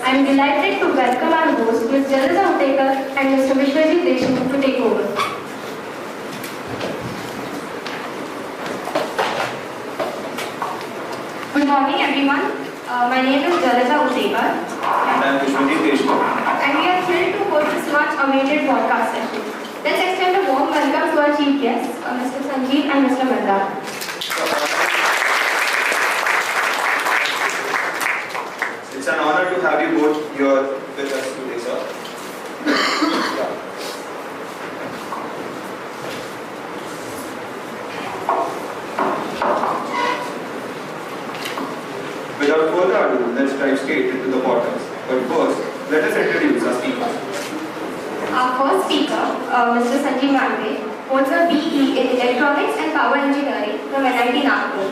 I am delighted to welcome our hosts, Ms. Jalita Utekar and Mr. Vishwajit Deshmukh to take over. Good morning, everyone. My name is Jalita Utekar. And I am Vishwajit Deshmukh. And we are thrilled to host this much-awaited podcast session. Let's extend a warm welcome to our chief guests, Mr. Sanjeev and Mr. Mandar. It's an honor to have you both here with us today, sir. Without further ado, let's dive straight into the portals. But first, let us introduce our speakers. Our first speaker, Mr. Sanjeev Mandpe, holds a BE in Electronics and Power Engineering from NIT Nagpur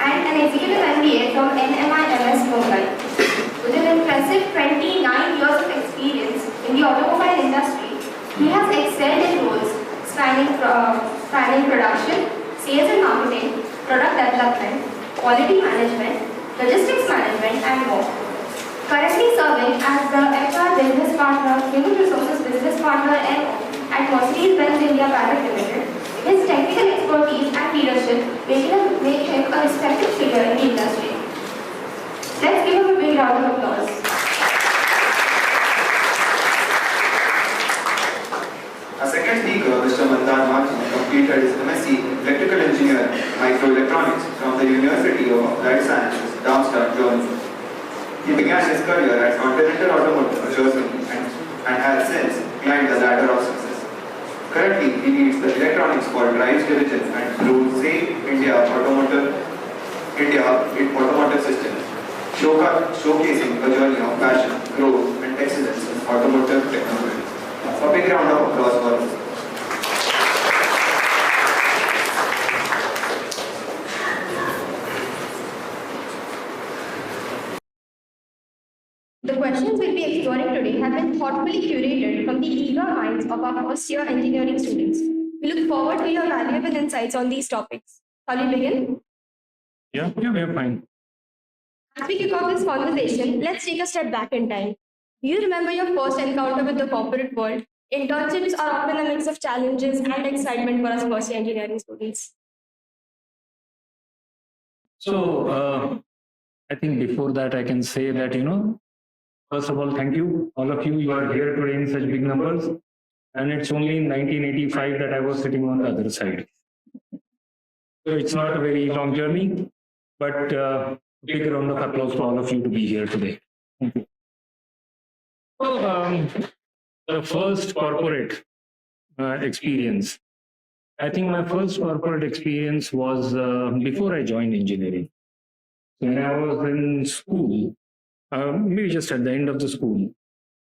and an Executive MBA from NMIMS Mumbai. With an impressive 29 years of experience in the automobile industry, he has excelled in roles spanning production, sales and marketing, product development, quality management, logistics management, and more. Currently serving as the HR Business Partner, Human Resources Business Partner at Mercedes-Benz India Private Limited, his technical expertise and leadership make him a respected figure in the industry. Let's give him a big round of applause. Our second speaker, Mr. Mandar Malji, completed his MSc Electrical Engineering Microelectronics from the University of Applied Sciences, Darmstadt, Germany. He began his career at Continental Automotive, Germany, and has since climbed the ladder of success. Currently, he leads the Electronics for Drives Division at Brose India Automotive Systems, showcasing a journey of passion, growth, and excellence in automotive technology. A big round of applause for us. The questions we'll be exploring today have been thoughtfully curated from the eager minds of our first-year engineering students. We look forward to your valuable insights on these topics. Shall we begin? Yeah, we're fine. As we kick off this conversation, let's take a step back in time. Do you remember your first encounter with the corporate world? Internships are often a mix of challenges and excitement for us first-year engineering students. So, I think before that, I can say that, first of all, thank you, all of you. You are here today in such big numbers. And it's only in 1985 that I was sitting on the other side. So it's not a very long journey, but big round of applause to all of you to be here today. Thank you. So, the first corporate experience. I think my first corporate experience was before I joined engineering. So when I was in school, maybe just at the end of the school,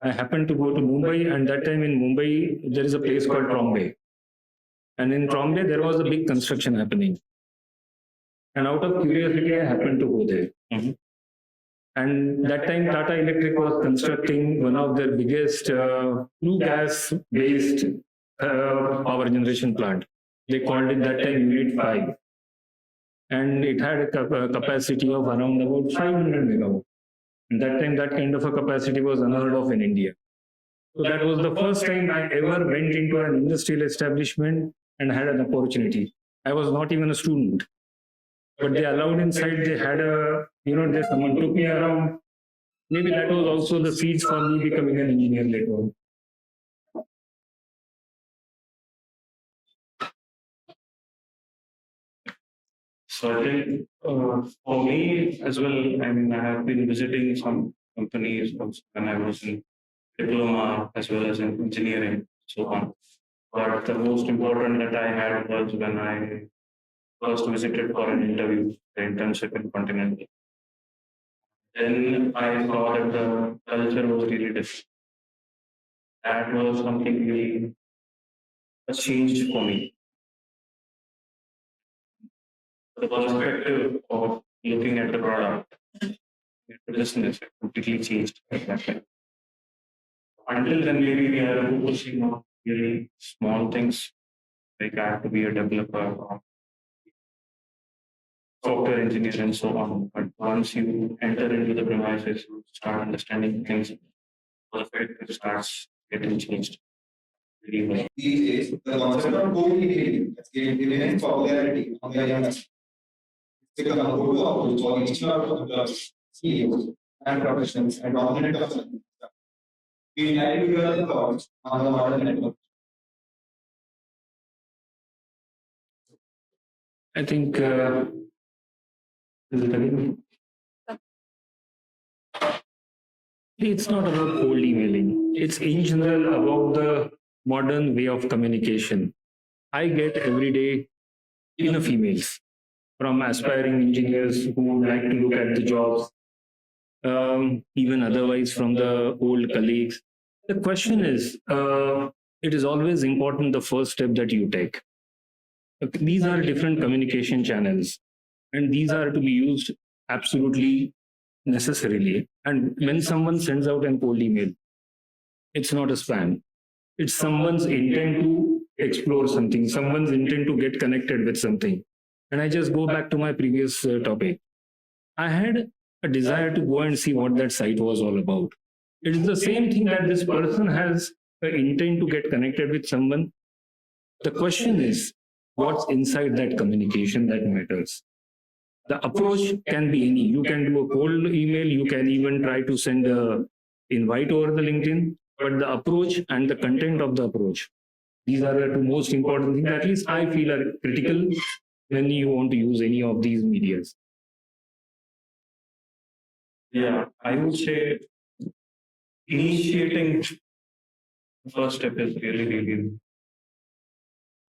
I happened to go to Mumbai, and that time in Mumbai, there is a place called Trombay. And in Trombay, there was a big construction happening. And out of curiosity, I happened to go there. And that time, Tata Electric was constructing one of their biggest flue gas-based power generation plant. They called it that time Unit 5. And it had a capacity of around about 500 megawatts. And that time, that kind of a capacity was unheard of in India. So that was the first time I ever went into an industrial establishment and had an opportunity. I was not even a student. But they allowed inside, they had someone took me around. Maybe that was also the seeds for me becoming an engineer later on. So I think for me as well, I mean, I have been visiting some companies when I was in diploma as well as in engineering, so on. But the most important that I had was when I first visited for an interview, the internship in Continental. Then I saw that the culture was really different. That was something really a change for me. The perspective of looking at the product, the business completely changed at that time. Until then, maybe we are focusing on really small things, like I have to be a developer. software engineer and so on. But once you enter into the premises, you start understanding things. Perfect starts getting changed. Really well. These days, the concept of co-engineering has gained immense popularity among the youngsters. It's become a go-to approach for reaching out to employees, CEOs, and professionals and dominant customers. We like to hear the thoughts on the modern network. I think is it again? It's not about cold emailing. It's in general about the modern way of communication. I get every day enough emails from aspiring engineers who would like to look at the jobs, even otherwise from the old colleagues. The question is, it is always important the first step that you take. These are different communication channels, and these are to be used absolutely necessarily. And when someone sends out an cold email, it's not a spam. It's someone's intent to explore something, someone's intent to get connected with something. And I just go back to my previous topic. I had a desire to go and see what that site was all about. It is the same thing that this person has an intent to get connected with someone. The question is, what's inside that communication that matters? The approach can be any. You can do a cold email, you can even try to send an invite over the LinkedIn, but the approach and the content of the approach, these are the two most important things, at least I feel are critical when you want to use any of these medias. Yeah, I would say initiating the first step is really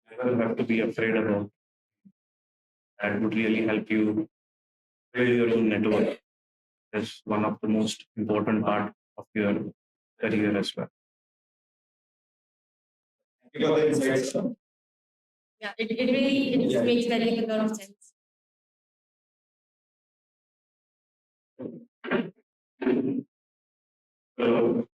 never have to be afraid about. That would really help you build your own network. That's one of the most important part of your career as well. Thank you for the insights, sir. Yeah, it just makes very a lot of sense. So,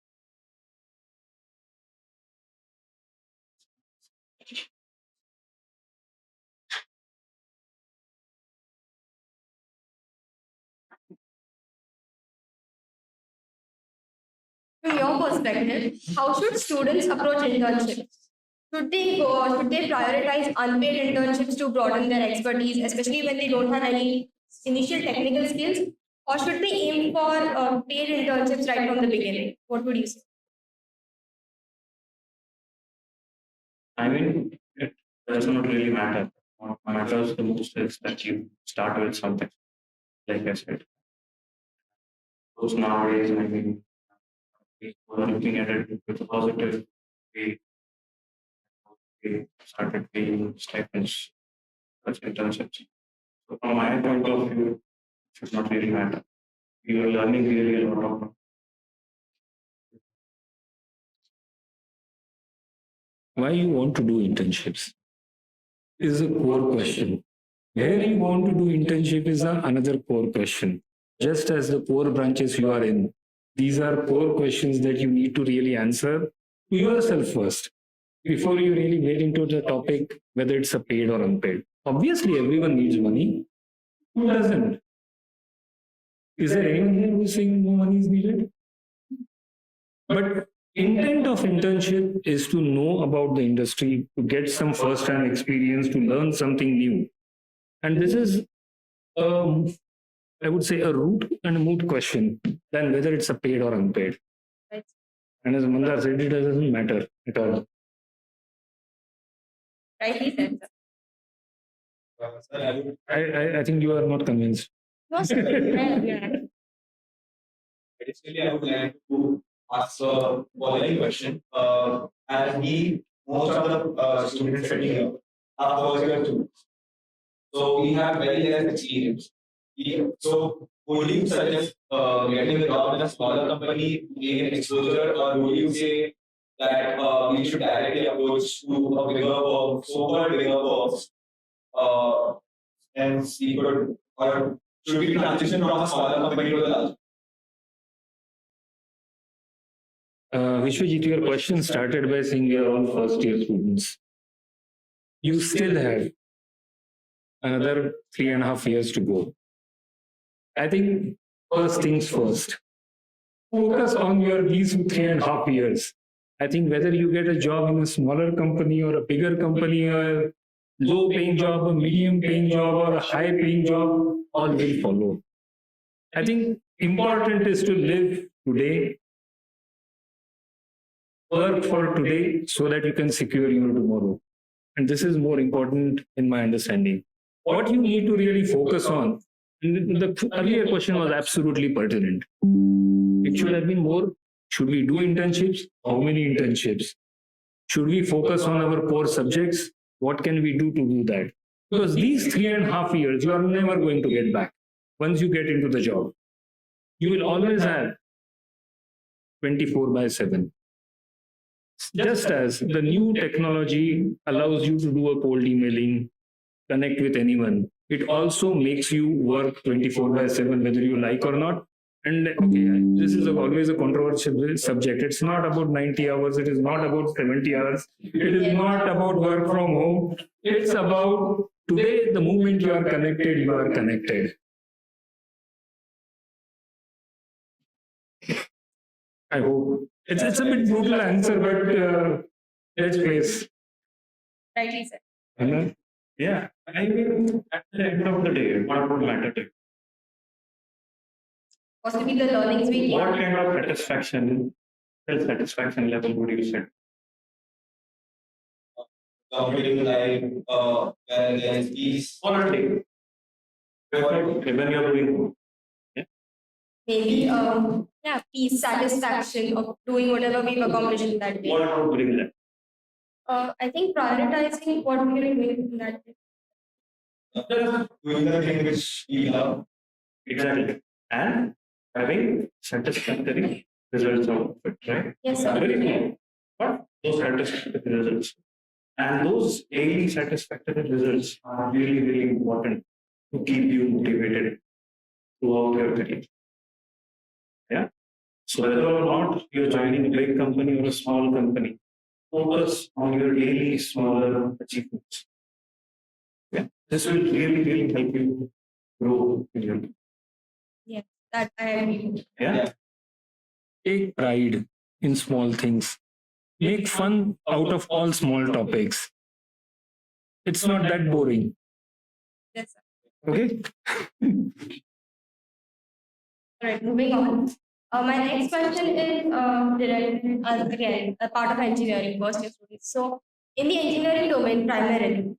From your perspective, how should students approach internships? Should they prioritize unpaid internships to broaden their expertise, especially when they don't have any initial technical skills? Or should they aim for paid internships right from the beginning? What would you say? I mean, it does not really matter. What matters the most is that you start with something. Like I said, those nowadays, I mean, people are looking at it with a positive way. They started paying stipends, such internships. So from my point of view, it should not really matter. You are learning really a lot of. Why you want to do internships is a core question. Where you want to do internship is another core question. Just as the core branches you are in, these are core questions that you need to really answer to yourself first before you really get into the topic, whether it's a paid or unpaid. Obviously, everyone needs money. Who doesn't? Is there anyone here who's saying no money is needed? But intent of internship is to know about the industry, to get some first-hand experience, to learn something new. And this is, I would say, a root and a moot question than whether it's a paid or unpaid. Right. And as Mandar said, it doesn't matter at all. Rightly said, Sir, I think you are not convinced. no, sir. additionally, I would like to ask a following question. As most of the students sitting here are first year students, so we have very less experience. So, would you suggest getting a job in a smaller company to gain exposure, or would you say that we should directly approach to a bigger firm, so-called bigger firms, and we could, or should we transition from a smaller company to a large? Vishwajit, your question started by saying we are all first year students. You still have another 3.5 years to go. I think first things first. Focus on your these 3.5 years. I think whether you get a job in a smaller company or a bigger company, a low paying job, a medium paying job, or a high paying job, all will follow. I think important is to live today, work for today so that you can secure your tomorrow. And this is more important in my understanding. What you need to really focus on, the earlier question was absolutely pertinent. It should have been more, should we do internships? How many internships? Should we focus on our core subjects? What can we do to do that? Because these 3.5 years, you are never going to get back once you get into the job. You will always have 24/7. Just as the new technology allows you to do a cold emailing, connect with anyone, it also makes you work 24/7, whether you like or not. And okay, this is always a controversial subject. It's not about 90 hours. It is not about 70 hours. It is not about work from home. It's about today, the moment you are connected, you are connected. I hope. It's a bit brutal answer, but let's face. Rightly said. Yeah, I mean, at the end of the day, what would matter to you? Possibly the learnings we What get. kind of satisfaction, self-satisfaction level would you set? Comfortable life, where there is peace. Already, when you're doing Maybe peace, satisfaction of doing whatever we've accomplished in that day. what would bring that? I think prioritizing what we're doing in that day. Doing the thing which we love. Exactly. And having satisfactory results out of it, right? Yes, sir. Very clear. But those satisfactory results. And those daily satisfactory results are really, really important to keep you motivated throughout your career. Yeah. So whether or not you're joining a big company or a small company, focus on your daily smaller achievements. Yeah. This will really, really help you grow in your life. That I agree. Yeah. Take pride in small things. Make fun out of all small topics. It's not that boring. Yes, sir. Okay? Right, moving on. My next question is related again a part of engineering, first year students. So, in the engineering domain, primarily,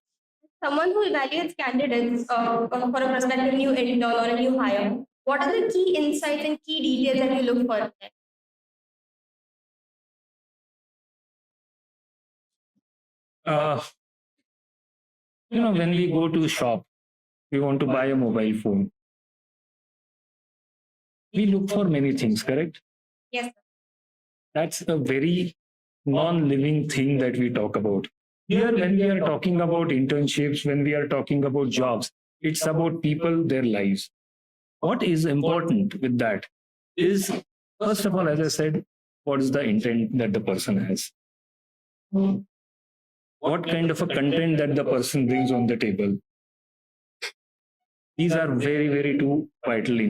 someone who evaluates candidates for a prospective new intern or a new hire, what are the key insights and key details that you look for there? When we go to shop, we want to buy a mobile phone. We look for many things, correct? Yes, sir. That's a very non-living thing that we talk about. Here, when we are talking about internships, when we are talking about jobs, it's about people, their lives. What is important with that is, first of all, as I said, what is the intent that the person has? What kind of a content that the person brings on the table? These are very, very two vital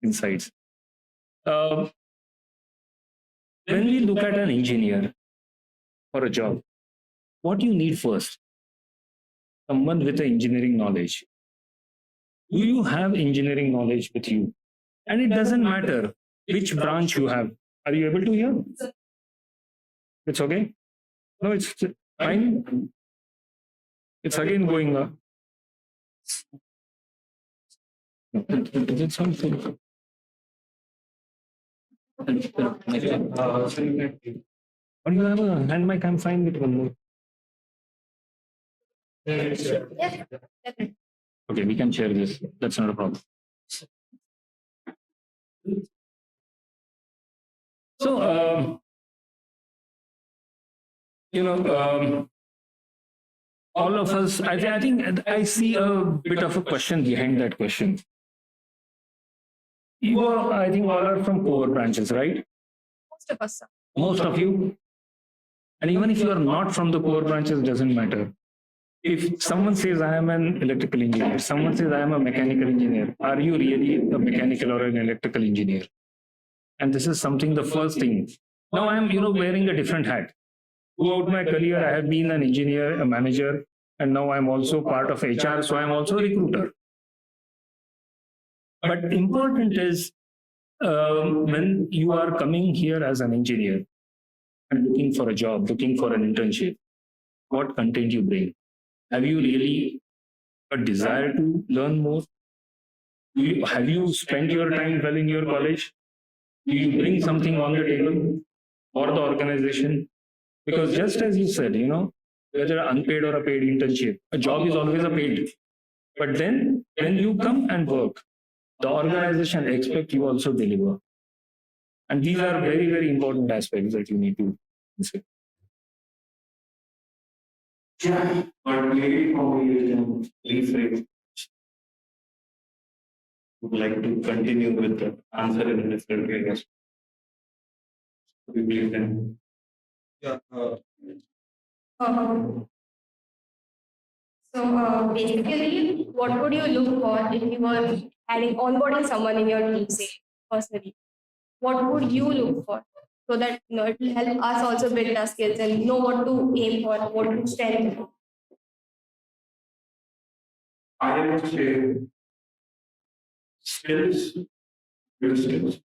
insights. When we look at an engineer for a job, what do you need first? Someone with engineering knowledge. Do you have engineering knowledge with you? And it doesn't matter which branch you have. Are you able to hear? It's okay? No, it's fine. It's again going up. Is it something? Or you have a hand mic? I'm fine with one more. Yes, definitely. Okay, we can share this. That's not a problem. So, all of us, I think I see a bit of a question behind that question. You are, I think, all are from core branches, right? Most of us, sir. Most of you. And even if you are not from the core branches, doesn't matter. if someone says I am an electrical engineer, someone says I am a mechanical engineer, are you really a mechanical or an electrical engineer? And this is something, the first thing. Now I am, wearing a different hat. Throughout my career, I have been an engineer, a manager, and now I'm also part of HR, so I'm also a recruiter. But important is when you are coming here as an engineer and looking for a job, looking for an internship, what content you bring? Have you really a desire to learn more? Have you spent your time well in your college? Do you bring something on the table for the organization? Because just as you said, whether unpaid or a paid internship, a job is always a paid. But then when you come and work, the organization expects you also deliver. And these are very, very important aspects that you need to consider. Yeah, but maybe for me, you can rephrase. Would like to continue with the answer in a different way. Yes. We can. Yeah. So basically, what would you look for if you were onboarding someone in your team, say, personally? What would you look for so that it will help us also build our skills and know what to aim for, what to stand for? I would say skills, good skills,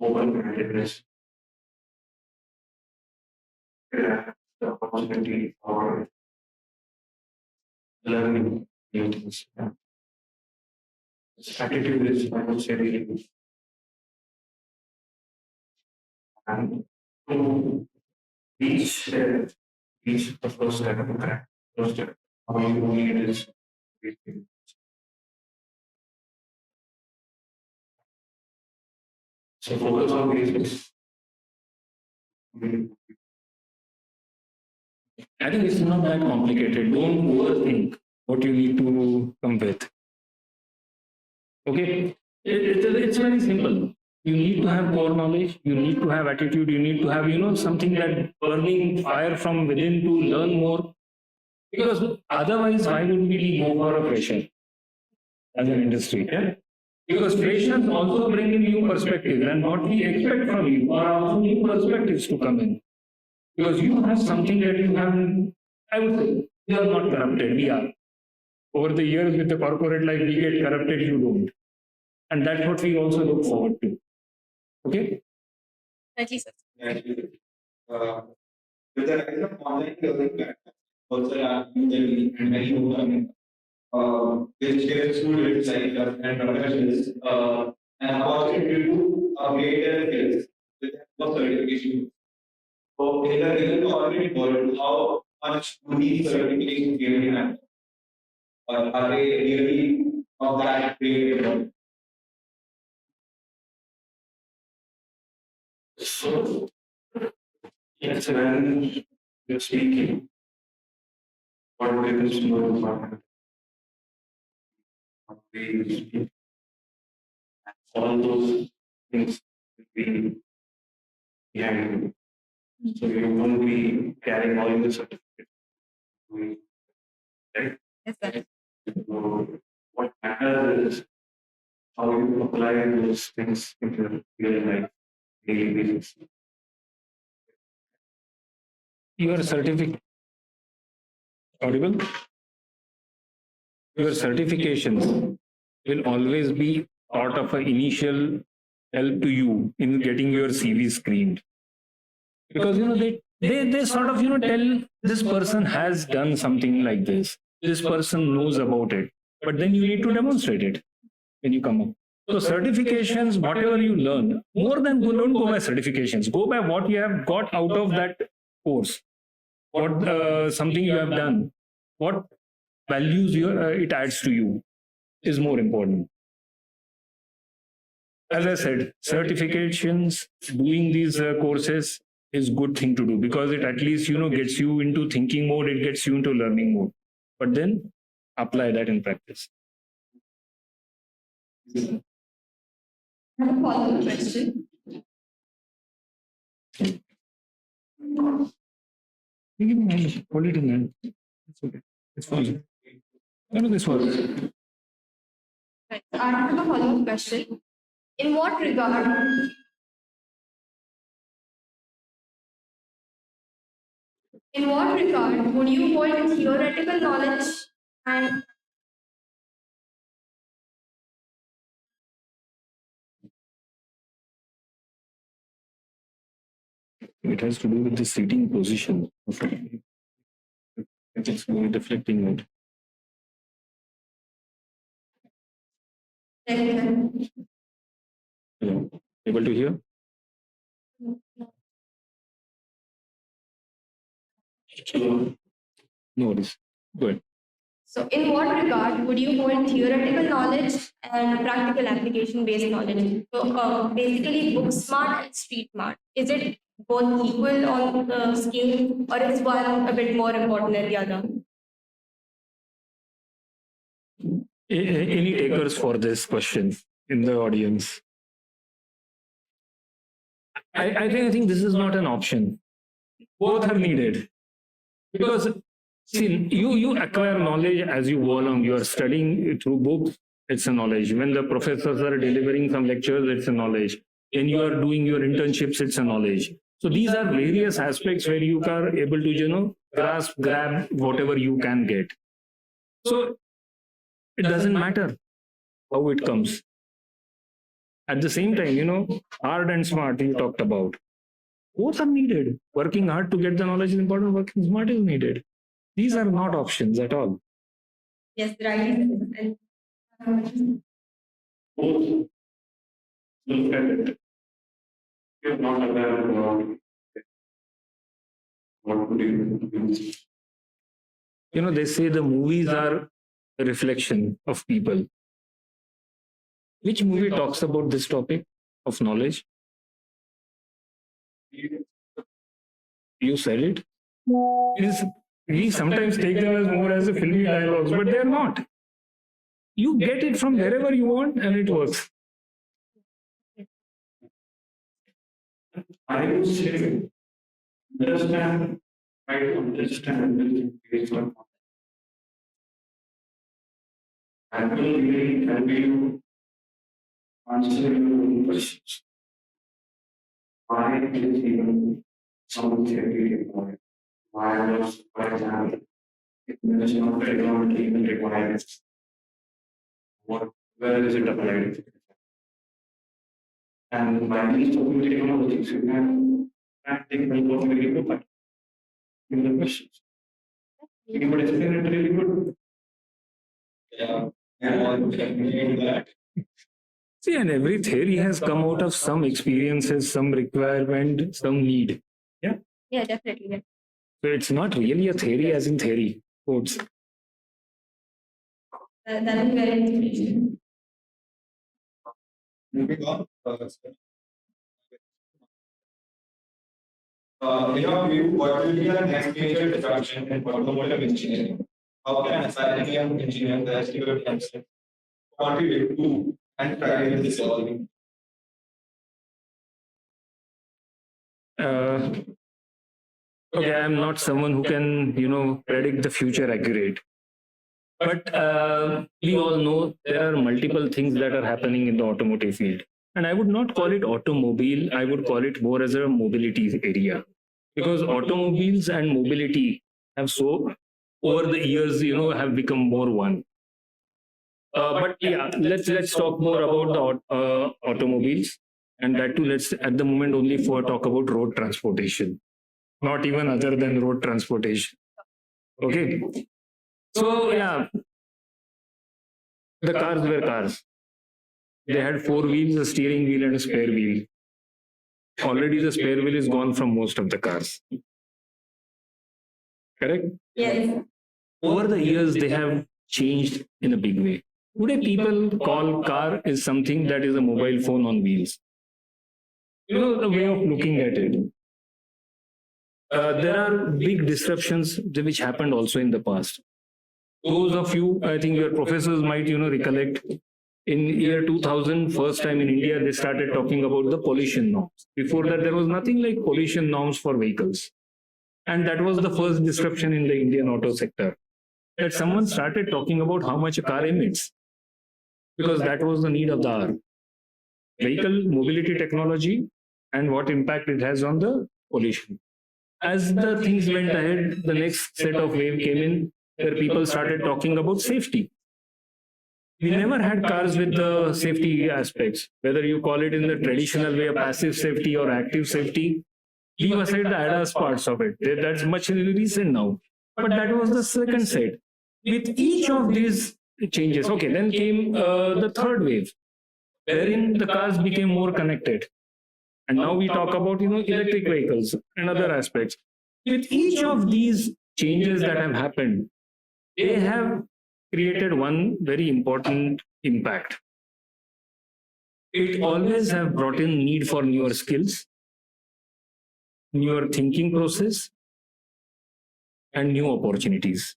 open-mindedness, the opportunity for learning new things. This attitude is, I would say, really good. And to reach the first step of that, first step, how you need is so focus on basics. I think it's not that complicated. Don't overthink what you need to come with. Okay, it's very simple. You need to have core knowledge. You need to have attitude. You need to have something that burning fire from within to learn more. Because otherwise, why would we go for a fresher as an industry? Yeah? Because freshers also bring in new perspectives, and what we expect from you are also new perspectives to come in. Because you have something that you haven't, I would say, you are not corrupted, we are. Over the years with the corporate life, we get corrupted, you don't. And that's what we also look forward to. Okay? At least. With the rise of online learning platforms, also Udemy and many more, which gives students like us and professionals an opportunity to upgrade their skills with the certification. So, in the real corporate world, how much do these certifications really matter? Or are they really of that great? So, yes, when you're speaking, what becomes more important? What we speak, all those things will be behind you. So you won't be carrying all the certificates. Right? Yes, sir. So what matters is how you apply those things in your real life, daily basis. Your certificate, audible? Your certifications will always be part of an initial help to you in getting your CV screened. Because they sort of tell this person has done something like this person knows about it, but then you need to demonstrate it when you come up. So certifications, whatever you learn, more than don't go by certifications, go by what you have got out of that course, what something you have done, what values it adds to you is more important. As I said, certifications, doing these courses is good thing to do because it at least gets you into thinking mode, it gets you into learning mode, but then apply that in practice. I have a follow-up question. Hold it in hand. It's okay. It's fine. No, this works. Right. I have a follow-up question. In what regard would you hold theoretical knowledge and It has to do with the seating position. It's deflecting it. Hello. Able to hear? No worries. Go ahead. So, in what regard would you hold theoretical knowledge and practical application-based knowledge? So, basically, book smart and street smart. Is it both equal on the scale, or is one a bit more important than the other? Any takers for this question in the audience? I think this is not an option. Both are needed. Because see, you acquire knowledge as you go along. You are studying through books, it's a knowledge. When the professors are delivering some lectures, it's a knowledge. When you are doing your internships, it's a knowledge. So these are various aspects where you are able to, grab whatever you can get. So it doesn't matter how it comes. At the same time, hard and smart you talked about. Both are needed. Working hard to get the knowledge is important. Working smart is needed. These are not options at all. Yes, right. Both. Look at it. You're not aware of what would you do? They say the movies are a reflection of people. Which movie talks about this topic of knowledge? You said it. We sometimes take them as more as a filmy dialogues, but they're not. You get it from wherever you want and it works. I would say try to understand based on and will really help you answer your own questions. Why is even some theory required? Why was, for example, if there is no technology even required, where is it applied? And by these topic technologies, you can practically work very good in the questions. You would explain it really good. Yeah, and definitely that. See, and every theory has come out of some experiences, some requirement, some need. Yeah. Yeah, definitely. Yeah. So it's not really a theory as in theory. Quotes. That is very inspirational. Moving on. In your view, what will be the next major disruption in automotive engineering? How can a young engineer that you themselves contribute to and try in this evolving? Okay, I'm not someone who can, predict the future accurate. But we all know there are multiple things that are happening in the automotive field. And I would not call it automobile, I would call it more as a mobility area. Because automobiles and mobility have over the years, have become more one. But yeah, let's talk more about the automobiles. And that too, let's at the moment only talk about road transportation. Not even other than road transportation. Okay. So yeah, the cars were cars. They had 4 wheels, a steering wheel and a spare wheel. Already the spare wheel is gone from most of the cars. Correct? Yes. Over the years, they have changed in a big way. Today, people call car is something that is a mobile phone on wheels. The way of looking at it. There are big disruptions which happened also in the past. Those of you, I think your professors might, recollect, in year 2000, first time in India, they started talking about the pollution norms. Before that, there was nothing like pollution norms for vehicles. And that was the first disruption in the Indian auto sector. That someone started talking about how much a car emits, because that was the need of the hour. Vehicle mobility technology and what impact it has on the pollution. As the things went ahead, the next set of wave came in where people started talking about safety. We never had cars with the safety aspects, whether you call it in the traditional way, passive safety or active safety. Leave aside the ADAS parts of it. That's much recent now. But that was the second set. With each of these changes, okay, then came the third wave, wherein the cars became more connected. And now we talk about, electric vehicles and other aspects. With each of these changes that have happened, they have created one very important impact. It always have brought in need for newer skills, newer thinking process, and new opportunities.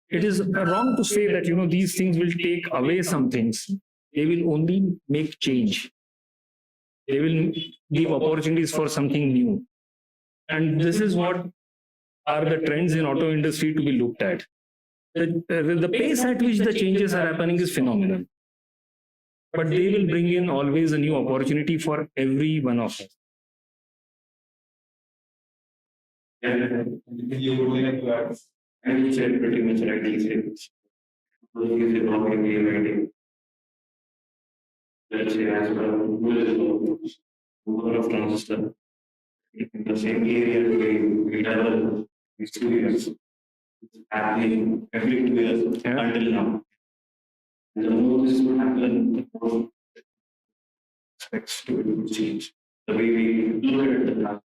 It is wrong to say that, these things will take away some things. They will only make change. They will give opportunities for something new. And this is what are the trends in auto industry to be looked at. The pace at which the changes are happening is phenomenal. But they will bring in always a new opportunity for every one of us. You would like to add? I would say pretty much like these things. Let's say as well, number of transistors in the same area we develop these 2 years. It's happening every 2 years until now. And the more this will happen, the more aspects to it will change. The way we look at the past.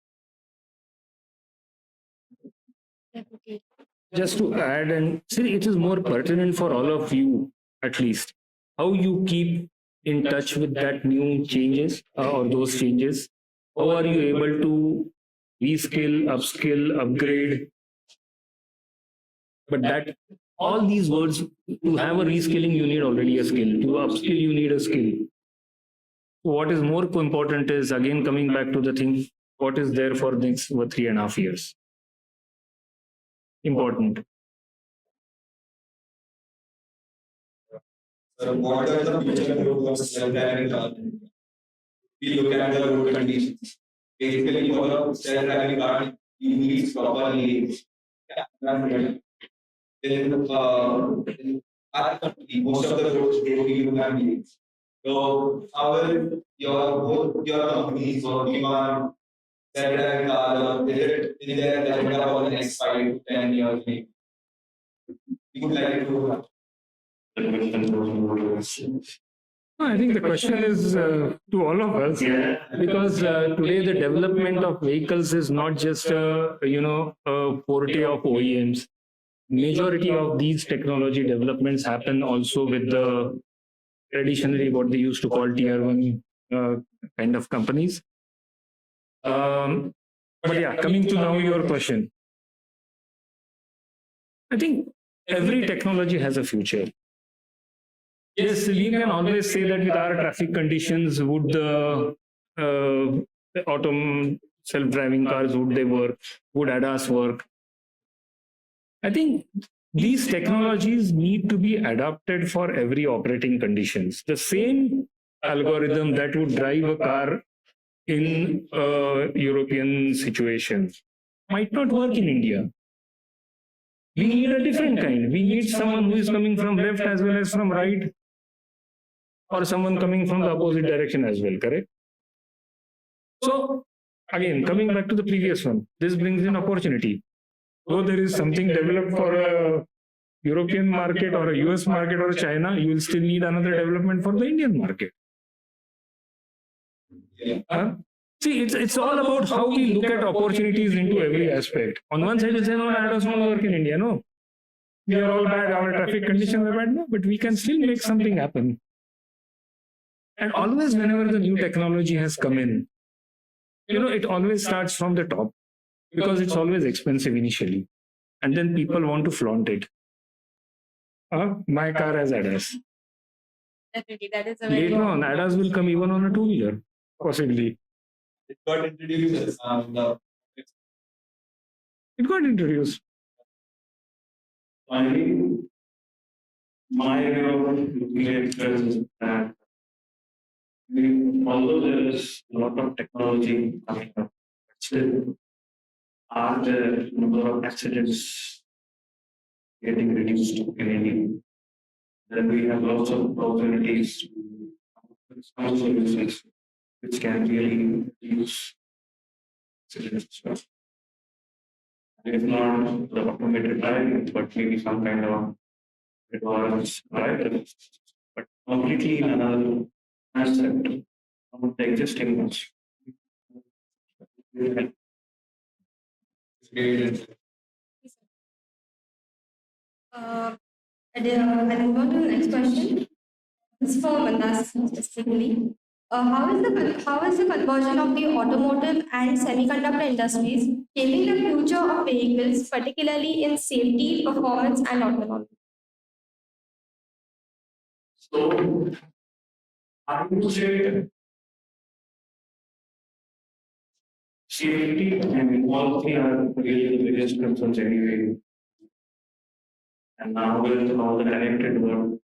Just to add, and see, it is more pertinent for all of you, at least, how you keep in touch with that new changes or those changes. How are you able to reskill, upskill, upgrade? But that all these words, to have a reskilling, you need already a skill. To upskill, you need a skill. What is more important is, again, coming back to the thing, what is there for next 3.5 years? Important. So what are the future growth of self-driving car? We look at the road conditions. Basically, for a self-driving car, you need proper lanes. Then, in our country, most of the roads they don't have lanes. So, how will both your companies working on self-driving car, or is it in their agenda for the next 5 to 10 years? Maybe? You would like to. I think the question is to all of us, because today the development of vehicles is not just a forte of OEMs. Majority of these technology developments happen also with the traditionally what they used to call tier 1 kind of companies. But yeah, coming to now your question. I think every technology has a future. Yes, we can always say that with our traffic conditions, would the self-driving cars, would they work? Would ADAS work? I think these technologies need to be adapted for every operating conditions. The same algorithm that would drive a car in a European situation might not work in India. We need a different kind. We need someone who is coming from left as well as from right, or someone coming from the opposite direction as well, correct? So again, coming back to the previous one, this brings in opportunity. Though there is something developed for a European market or a US market or China, you will still need another development for the Indian market. See, it's all about how we look at opportunities into every aspect. On one side, you say, no, ADAS won't work in India. No, we are all bad, our traffic conditions are bad. No, but we can still make something happen. And always, whenever the new technology has come in, it always starts from the top, because it's always expensive initially. And then people want to flaunt it. My car has ADAS. Definitely, that is a very Later on, ADAS will come even on a two-wheeler, possibly. It got introduced the It got introduced. Finally, my way of looking at it is that although there is a lot of technology coming up, still are there number of accidents getting reduced in India? Then we have lots of opportunities to some solutions which can really reduce accidents. If not the automated driving, but maybe some kind of advanced drivers, but completely in another aspect of the existing ones. I'll move on to the next question. This is for Mandar specifically. How is the conversion of the automotive and semiconductor industries shaping the future of vehicles, particularly in safety, performance, and autonomy? So I would say safety and quality are really the biggest concerns anyway. And now with all the connected world,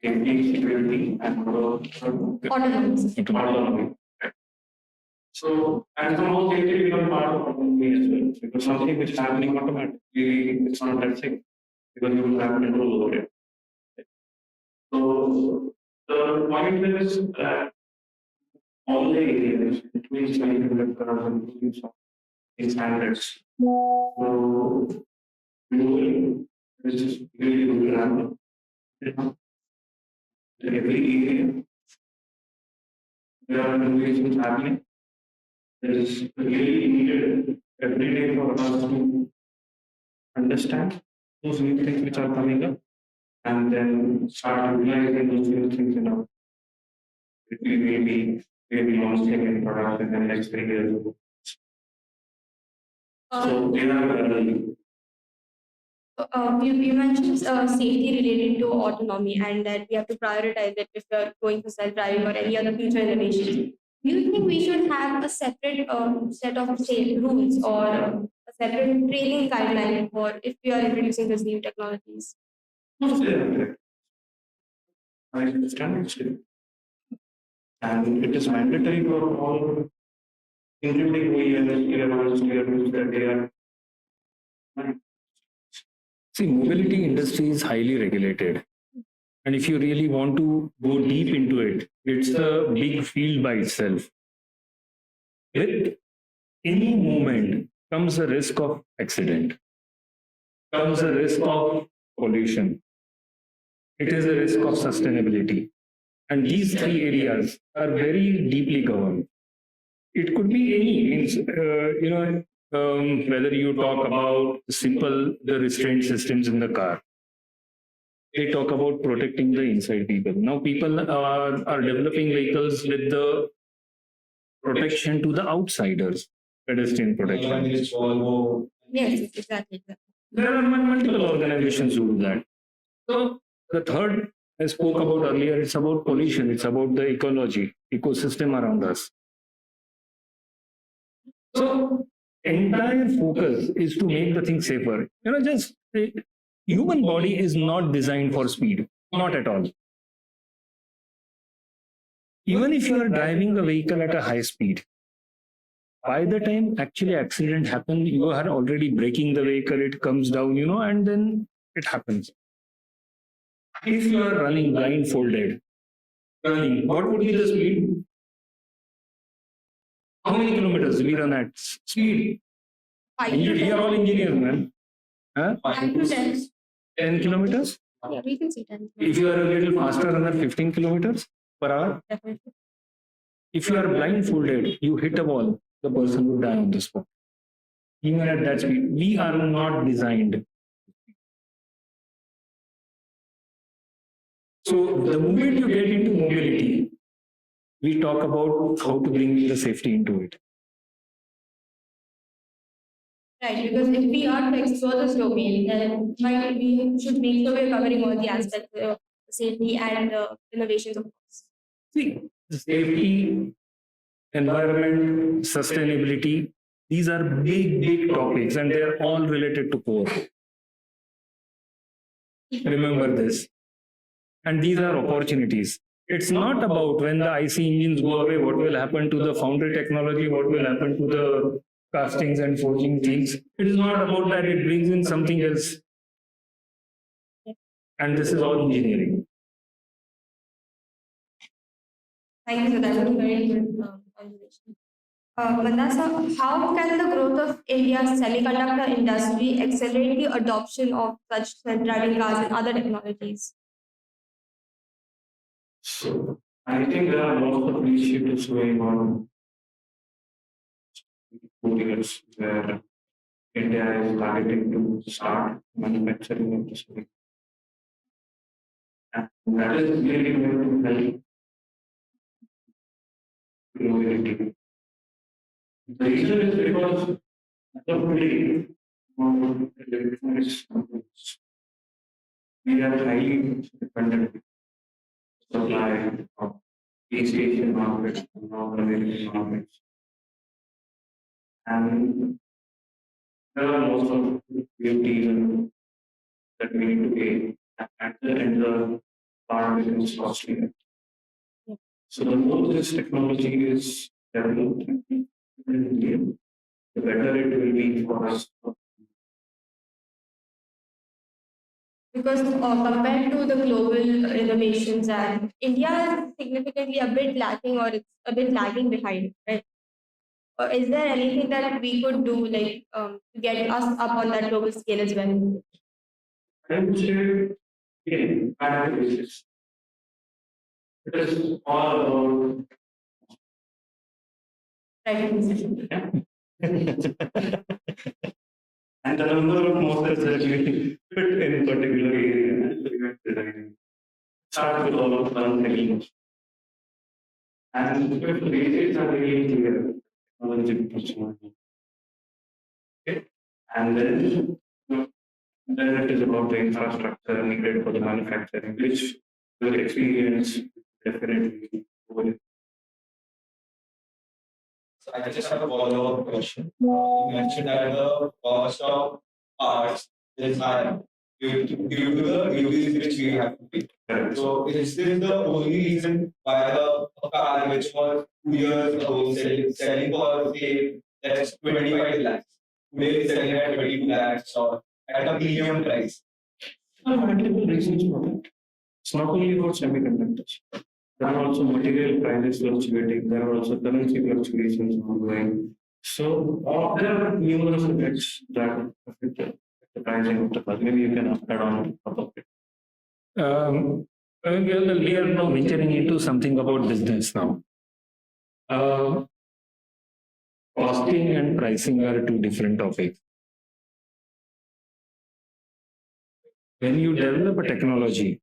safety, security, and autonomy. So, and somehow safety becomes part of autonomy as well, because something which is happening automatically, it's not that safe, because you will have control over it. So, the point is that all the areas, it means semiconductors and standards. So, globally, this is really good to happen. Every area, there are innovations happening. It is really needed every day for us to understand those new things which are coming up and then start utilizing those new things in our maybe launching in production in the next 3 years. So they are You mentioned safety related to autonomy and that we have to prioritize it if we are going for self-driving or any other future innovations. Do you think we should have a separate set of rules or a separate training guideline for if we are introducing these new technologies? I understand it. And it is mandatory for all, including OEMs, tier ones, that they are. See, mobility industry is highly regulated. And if you really want to go deep into it, it's a big field by itself. With any movement comes a risk of accident, comes a risk of pollution. It is a risk of sustainability. And these three areas are very deeply governed. It could be any, whether you talk about the restraint systems in the car. They talk about protecting the inside people. Now people are developing vehicles with the protection to the outsiders, pedestrian protection. Yes, exactly. There are multiple organizations who do that. So the third I spoke about earlier, it's about pollution, it's about the ecology, ecosystem around us. So entire focus is to make the thing safer. Human body is not designed for speed, not at all. Even if you are driving a vehicle at a high speed, by the time actually accident happens, you are already braking the vehicle, it comes down, and then it happens. If you are running blindfolded, what would be the speed? How many kilometers do we run at speed? We are all engineers, man. 5 to 10. 10 kilometers? Yeah, we can see 10. If you are a little faster runner, 15 kilometers per hour. Definitely. If you are blindfolded, you hit a wall, the person would die on the spot. Even at that speed, we are not designed. So the moment you get into mobility, we talk about how to bring the safety into it. Right, because if we are to explore this domain, then we should make sure we're covering all the aspects of safety and innovations, of course. See, the safety environment, sustainability. These are big, big topics and they are all related to core. Remember this. And these are opportunities. It's not about when the IC engines go away, what will happen to the foundry technology, what will happen to the castings and forging things. It is not about that, it brings in something else. And this is all engineering. Thank you. That was very good observation. Mandar sir, how can the growth of India's semiconductor industry accelerate the adoption of such self-driving cars and other technologies? So I think there are lots of initiatives going on 2 years where India is targeting to start manufacturing of this. And that is really going to help innovating. The reason is because today, electronics companies, we are highly dependent supply of East Asian markets and North American markets. And there are lots of duties that we need to pay. At the end, the part becomes costly. So the more this technology is developed in India, the better it will be for us. Because compared to the global innovations, and India is significantly a bit lacking, or it's a bit lagging behind, right? Or is there anything that we could do, like to get us up on that global scale as well? I would say, again, at the basis, it is all about Right. and the number of motors that we fit in particular area and event designing. Start with all of one thing. And if the basics are really clear, technology personality. Okay. And then it is about the infrastructure needed for the manufacturing, which with experience definitely will. So I just have a follow-up question. You mentioned that the cost of parts is higher due to the duties which we have to pay. So is this the only reason why a car which was 2 years ago selling for say that's 25 lakhs, today is selling at 22 lakhs or at a premium price? There are multiple reasons for that. It's not only about semiconductors. There are also material prices fluctuating. There are also currency fluctuations ongoing. So there are numerous effects that affect the pricing of the car. Maybe you can add on top of it. We are now venturing into something about business now. Costing and pricing are two different topics. When you develop a technology,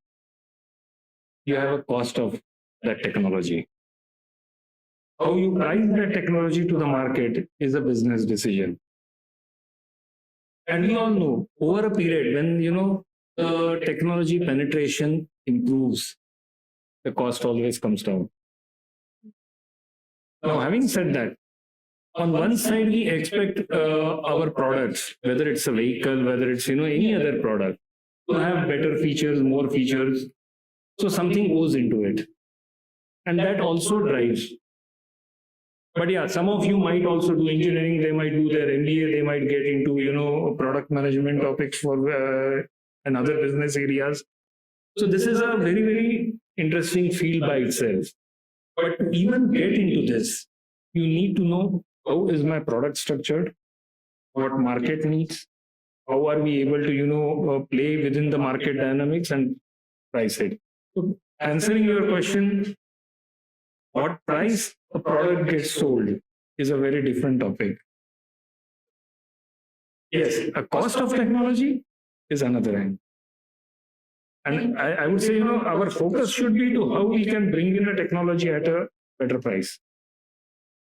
you have a cost of that technology. How you price that technology to the market is a business decision. And we all know over a period when the technology penetration improves, the cost always comes down. Now, having said that, on one side we expect our products, whether it's a vehicle, whether it's any other product, to have better features, more features. So something goes into it. And that also drives. But yeah, some of you might also do engineering, they might do their MBA, they might get into, product management topics for and other business areas. So this is a very, very interesting field by itself. But to even get into this, you need to know how is my product structured, what market needs, how are we able to, play within the market dynamics and price it. So answering your question, what price a product gets sold is a very different topic. Yes, a cost of technology is another end. And I would say, our focus should be to how we can bring in a technology at a better price.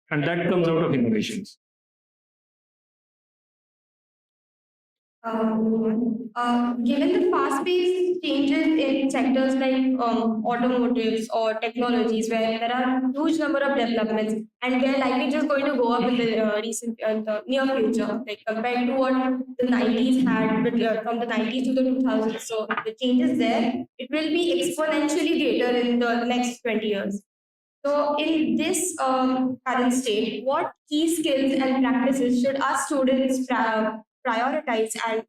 And that comes out of innovations. Given the fast-paced changes in sectors like automotives or technologies, where there are huge number of developments, and they're likely just going to go up in the the near future, like compared to what the 90s had, but from the 90s to the 2000s. So the changes there, it will be exponentially greater in the next 20 years. So, in this current state, what key skills and practices should our students prioritize and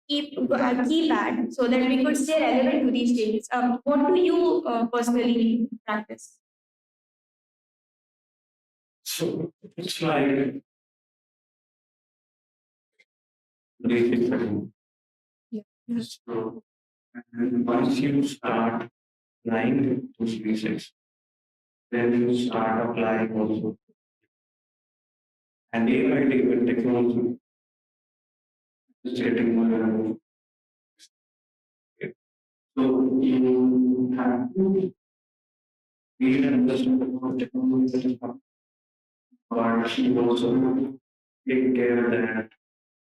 keep at so that we could stay relevant to these changes? What do you personally practice? So it's like basic setting. Yeah. So and once you start applying those basics, then you start applying also. And day by day, with technology is getting more and more. So you have to read and understand about technology that is happening. But you also have to take care that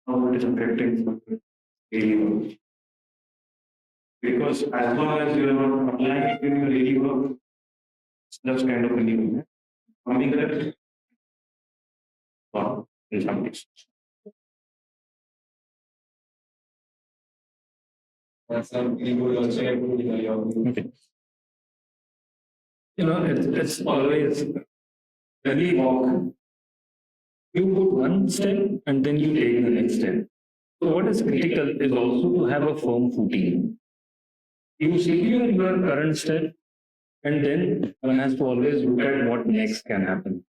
how it is affecting the daily work. Because as long as you are not applying it in your daily work, it's just kind of a new coming that or in some cases. That's something good also. Okay. It's always when we walk, you put one step and then you take the next step. So what is critical is also to have a firm footing. You secure your current step, and then one has to always look at what next can happen.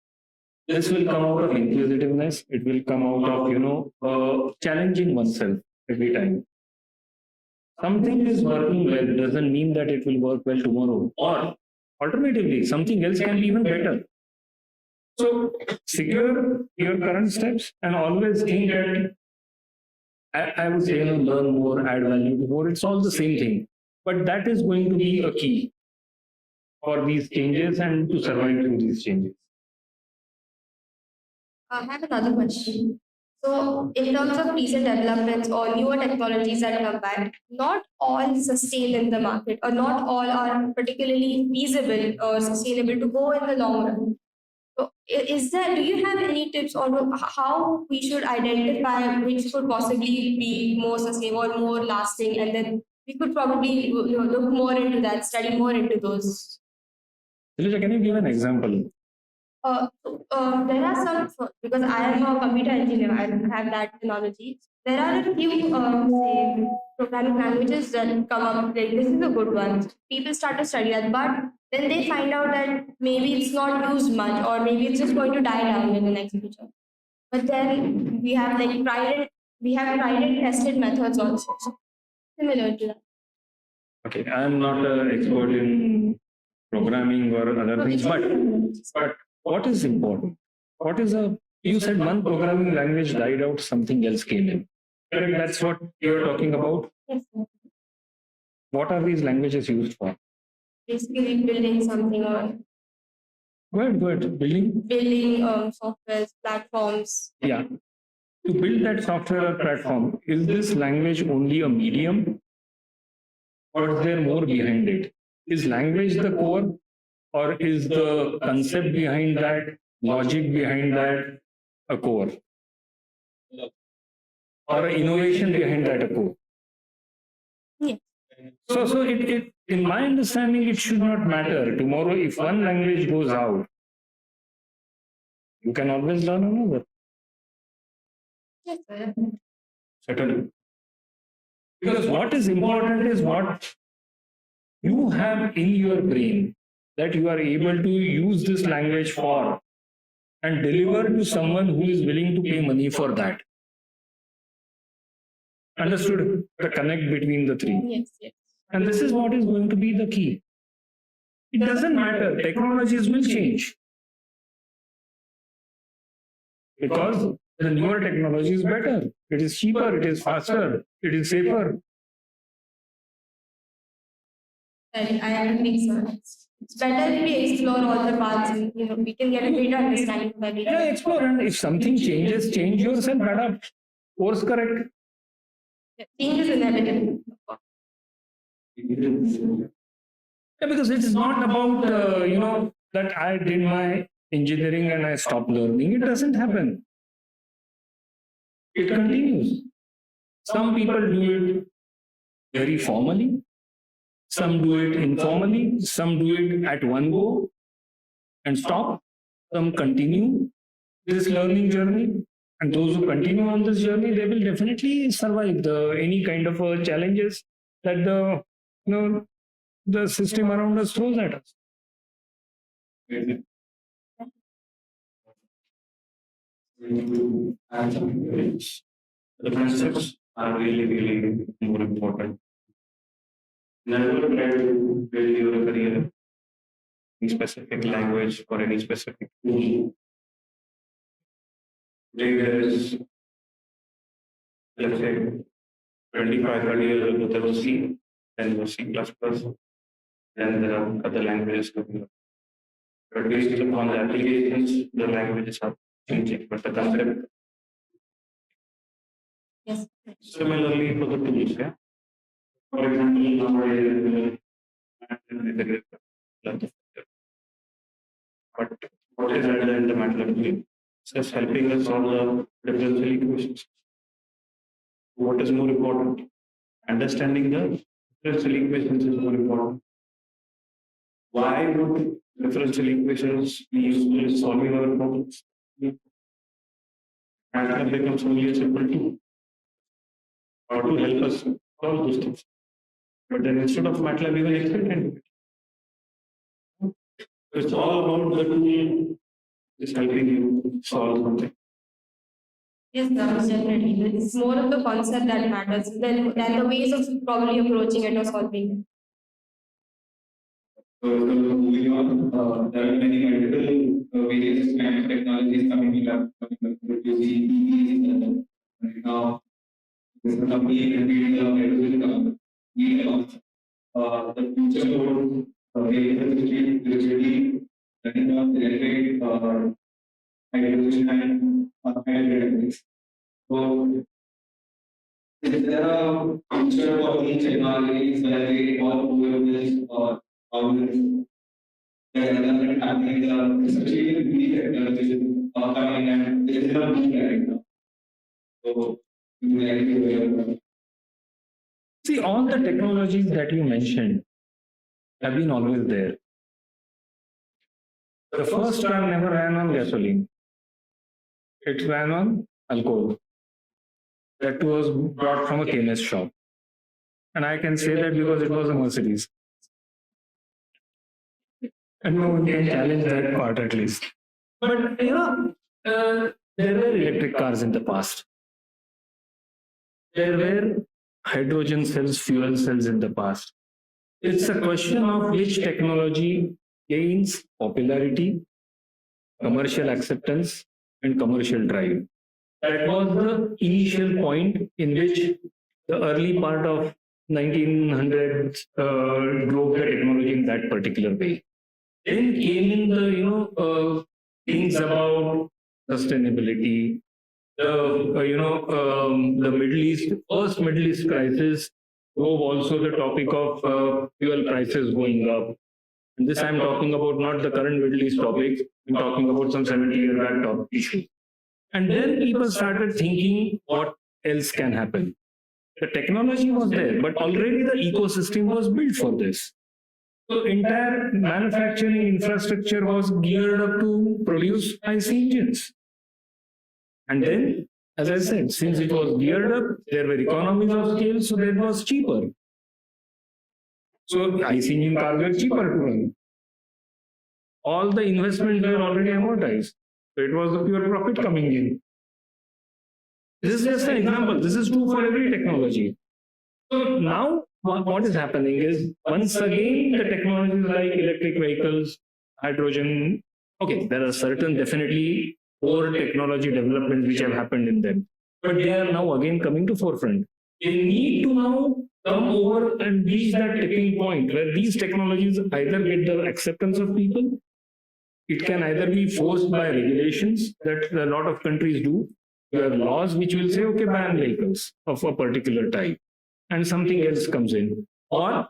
This will come out of inquisitiveness. It will come out of challenging oneself every time. Something is working well doesn't mean that it will work well tomorrow. Or alternatively, something else can be even better. So secure your current steps and always think that I would say learn more, add value to more. It's all the same thing. But that is going to be a key for these changes and to survive through these changes. I have another question. So, in terms of recent developments or newer technologies that come back, not all sustain in the market, or not all are particularly feasible or sustainable to go in the long run. So, do you have any tips on how we should identify which could possibly be more sustainable or more lasting, and then we could probably look more into that, study more into those? Siluja, can you give an example? There are some, because I am a computer engineer, I have that technology. There are a few say, programming languages that come up, like this is a good one. People start to study that, but then they find out that maybe it's not used much, or maybe it's just going to die down in the next future. But then we have tried and tested methods also, so similar to that. Okay, I'm not an expert in programming or other things, but what is important? You said one programming language died out, something else came in. Correct? That's what you're talking about. Yes, sir. What are these languages used for? Basically building something or Go ahead. building software platforms. Yeah. To build that software or platform, is this language only a medium, or is there more behind it? Is language the core, or is the concept behind that, logic behind that, a core? Or innovation behind that, a core? Yes. So it in my understanding, it should not matter. Tomorrow, if one language goes out, you can always learn another. Yes, sir. Certainly. Because what is important is what you have in your brain that you are able to use this language for and deliver to someone who is willing to pay money for that. Understood the connect between the three. Yes. And this is what is going to be the key. It doesn't matter. Technologies will change. Because the newer technology is better. It is cheaper, it is faster, it is safer. I agree, sir. It's better if we explore all the paths and we can get a greater understanding of everything. Explore, and if something changes, change yourself, adapt, course correct. Change is inevitable. Yeah, because it's not about, that I did my engineering and I stopped learning. It doesn't happen. It continues. Some people do it very formally, some do it informally, some do it at one go and stop, some continue this learning journey. And those who continue on this journey, they will definitely survive any kind of challenges that the system around us throws at us. The concepts are really, really more important. Never try to build your career in specific language or any specific tool. There is, let's say, 25, 30 years ago, there was C, then there was C++, then there are other languages coming up. But based upon the applications, the languages are changing, but the concept. Yes. Similarly for the tools, yeah. For example, nowadays, but what is added in the MATLAB tool? It's just helping us solve the differential equations. What is more important? Understanding the differential equations is more important. Why would differential equations be useful in solving our problems? MATLAB becomes only a simple tool or to help us solve those things. But then instead of MATLAB, even Excel can do it. It's all about the tool is helping you solve something. Yes, definitely. It's more of the concept that matters than the ways of probably approaching it or solving it. So moving on, there are many multiple various kinds of technologies coming up. You see EVs right now. This is a company and the future of electricity, running on electric hydrogen and hydrogen. So is there a future for these technologies where they all renewables or always there are happening, especially with the technologies coming and there is a boom right now. So See, all the technologies that you mentioned have been always there. The first car never ran on gasoline. It ran on alcohol. That was brought from a chemist shop. And I can say that because it was a Mercedes. And no one can challenge that part at least. But there were electric cars in the past. There were hydrogen cells, fuel cells in the past. It's a question of which technology gains popularity, commercial acceptance, and commercial drive. That was the initial point in which the early part of 1900s drove the technology in that particular way. Then came in the things about sustainability. The Middle East, first Middle East crisis drove also the topic of fuel prices going up. And this I'm talking about not the current Middle East topic, I'm talking about some 70-year back top issue. And then people started thinking what else can happen. The technology was there, but already the ecosystem was built for this. So entire manufacturing infrastructure was geared up to produce IC engines. And then, as I said, since it was geared up, there were economies of scale, so that was cheaper. So IC engine cars were cheaper to run. All the investments were already amortized. So it was the pure profit coming in. This is just an example. This is true for every technology. So now what is happening is, once again, the technologies like electric vehicles, hydrogen, okay, there are certain definitely core technology developments which have happened in them. But they are now again coming to forefront. They need to now come over and reach that tipping point where these technologies either get the acceptance of people, it can either be forced by regulations that a lot of countries do, You have laws which will say, okay, ban vehicles of a particular type, and something else comes in. Or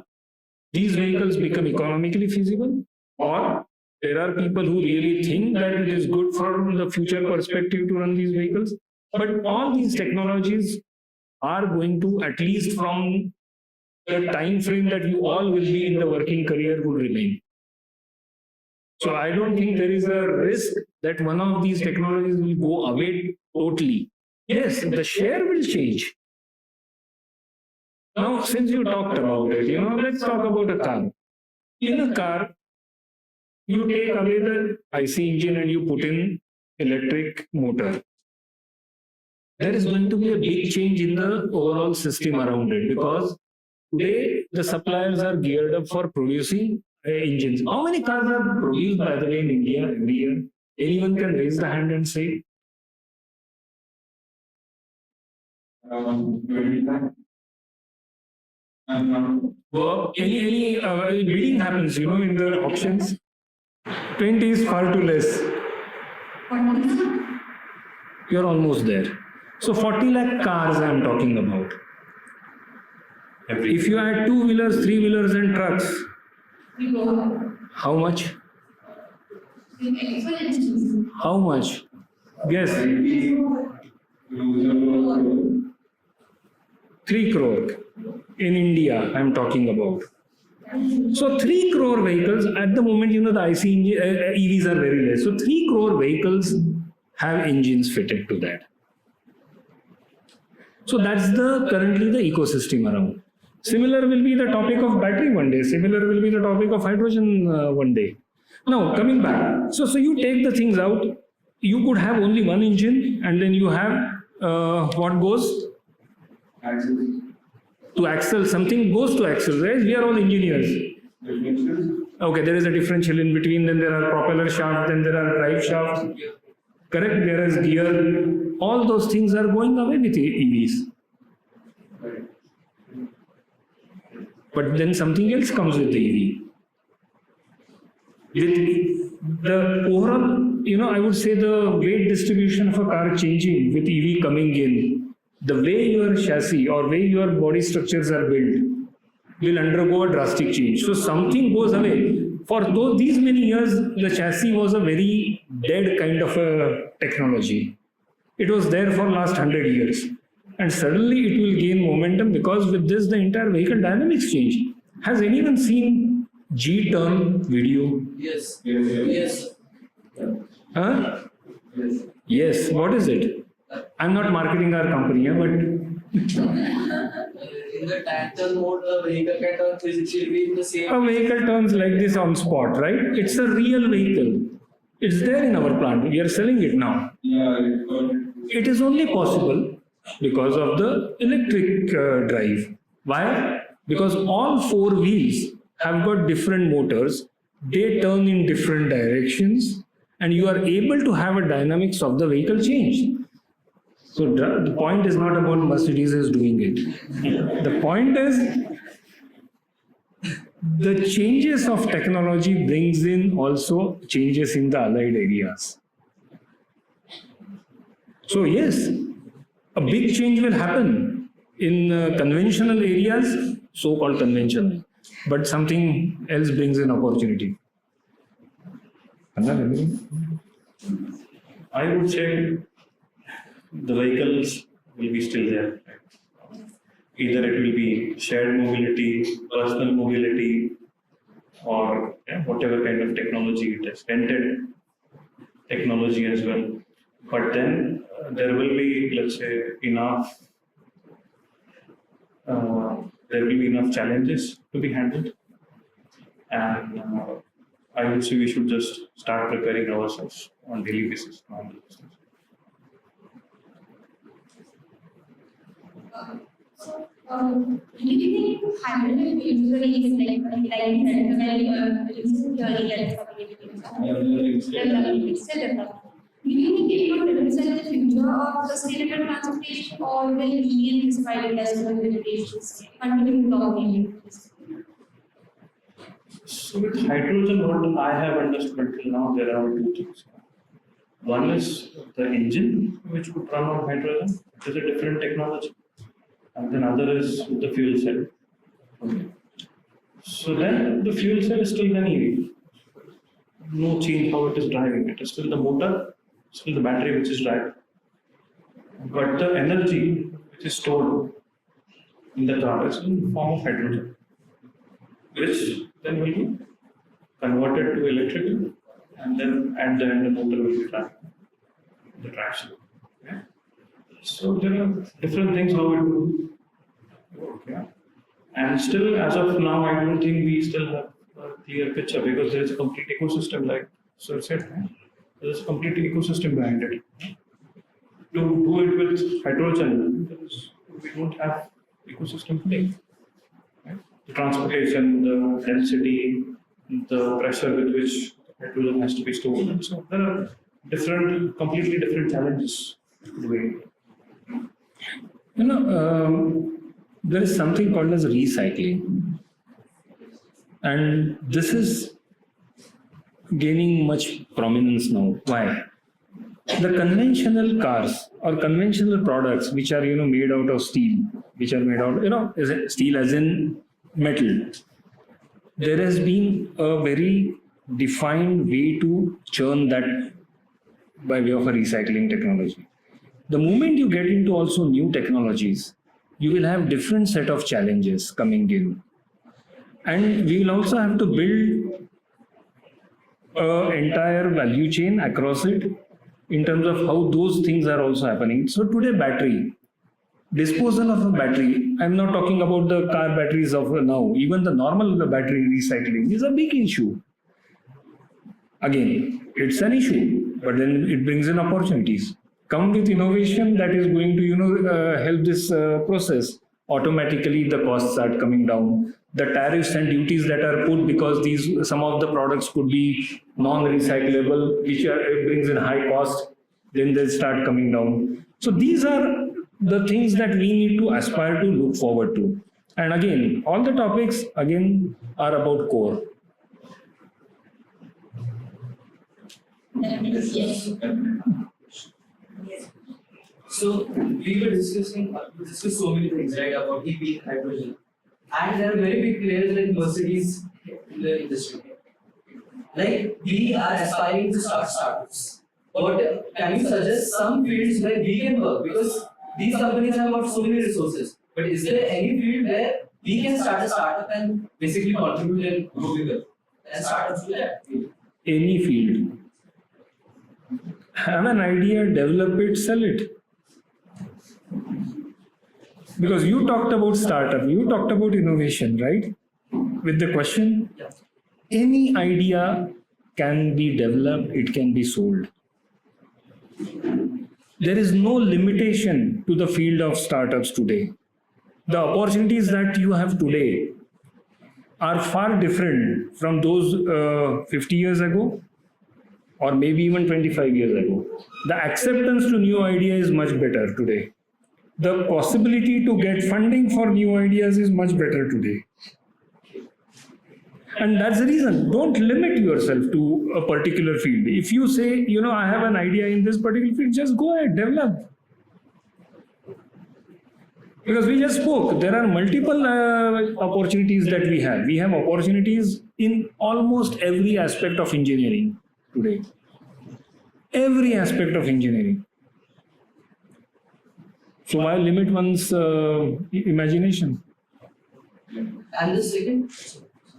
these vehicles become economically feasible, or there are people who really think that it is good from the future perspective to run these vehicles. But all these technologies are going to, at least from the time frame that you all will be in the working career, would remain. So I don't think there is a risk that one of these technologies will go away totally. Yes, the share will change. Now, since you talked about it, let's talk about a car. In a car, you take away the IC engine and you put in electric motor. There is going to be a big change in the overall system around it, because today the suppliers are geared up for producing engines. How many cars are produced, by the way, in India every year? Anyone can raise the hand and say? 25. Well, any bidding happens, in the auctions. 20 is far too less. You're almost there. So 40 lakh cars I'm talking about. If you add 2-wheelers, 3-wheelers and trucks, how much? How much? Guess. 3 crore. In India, I'm talking about. So 3 crore vehicles, at the moment, the IC EVs are very less. So 3 crore vehicles have engines fitted to that. So that's currently the ecosystem around. Similar will be the topic of battery one day. Similar will be the topic of hydrogen one day. Now, coming back. So you take the things out. You could have only one engine, and then you have what goes? To axle. Something goes to axle, right? We are all engineers. Okay, there is a differential in between. Then there are propeller shafts. Then there are drive shafts. Correct? There is gear. All those things are going away with EVs. But then something else comes with the EV. With the overall, I would say the weight distribution of a car changing with EV coming in, the way your chassis or way your body structures are built will undergo a drastic change. So something goes away. For these many years, the chassis was a very dead kind of a technology. It was there for last 100 years. And suddenly it will gain momentum, because with this, the entire vehicle dynamics change. Has anyone seen G-turn video? Yes. Yes. Huh? Yes. Yes. What is it? I'm not marketing our company, but In the tactile mode, the vehicle can turn 360 degree in the same. a vehicle turns like this on spot, right? It's a real vehicle. It's there in our plant. We are selling it now. Yeah. It is only possible because of the electric drive. Why? Because all 4 wheels have got different motors. They turn in different directions, and you are able to have a dynamics of the vehicle change. So the point is not about Mercedes is doing it. The point is the changes of technology brings in also changes in the allied areas. So yes, a big change will happen in conventional areas, so-called conventional, but something else brings in opportunity. I would say the vehicles will be still there. Either it will be shared mobility, personal mobility, or whatever kind of technology it is, rented technology as well. But then there will be, let's say, enough. There will be enough challenges to be handled, and I would say we should just start preparing ourselves on daily basis. Do you think hydrogen usually is like do you think it would represent the future of sustainable transportation, or will EV inspire industrial limitations continue to dominate? So with hydrogen, what I have understood until now, there are 2 things. One is the engine, which would run on hydrogen, which is a different technology. And then other is the fuel cell. Okay. So then the fuel cell is still an EV. No change how it is driving. It is still the motor, still the battery which is driving. But the energy which is stored in the car is in the form of hydrogen, which then will be converted to electrical, and then at the end the motor will be driving the traction. Okay. So there are different things how it will work. Yeah. And still, as of now, I don't think we still have a clear picture because there is a complete ecosystem, like Sir said. There is a complete ecosystem behind it. To do it with hydrogen, we don't have ecosystem today. Right? The transportation, the density, the pressure with which hydrogen has to be stored. So there are completely different challenges doing it. There is something called as recycling, and this is gaining much prominence now. Why? The conventional cars or conventional products which are made out of steel, which are made out steel as in metal. There has been a very defined way to churn that by way of a recycling technology. The moment you get into also new technologies, you will have different set of challenges coming in. And we will also have to build an entire value chain across it in terms of how those things are also happening. So today battery, disposal of a battery, I'm not talking about the car batteries of now, even the normal battery recycling is a big issue. Again, it's an issue, but then it brings in opportunities. Come with innovation that is going to help this process. Automatically the costs start coming down. The tariffs and duties that are put because some of the products could be non-recyclable, which brings in high cost, then they start coming down. So these are the things that we need to aspire to look forward to. And again, all the topics again are about core. Yes. So we were discussing so many things, right, about EV, hydrogen, and there are very big players like Mercedes in the industry. Like we are aspiring to start startups. But can you suggest some fields where we can work? Because these companies have got so many resources. But is there any field where we can start a startup and basically contribute and grow bigger? And startups do that. Any field. Have an idea, develop it, sell it. Because you talked about startup, you talked about innovation, right? With the question, any idea can be developed, it can be sold. There is no limitation to the field of startups today. The opportunities that you have today are far different from those 50 years ago or maybe even 25 years ago. The acceptance to new ideas is much better today. The possibility to get funding for new ideas is much better today. And that's the reason. Don't limit yourself to a particular field. If you say, I have an idea in this particular field, just go ahead, develop. Because we just spoke, there are multiple opportunities that we have. We have opportunities in almost every aspect of engineering today. Every aspect of engineering. So why limit one's imagination? And the second?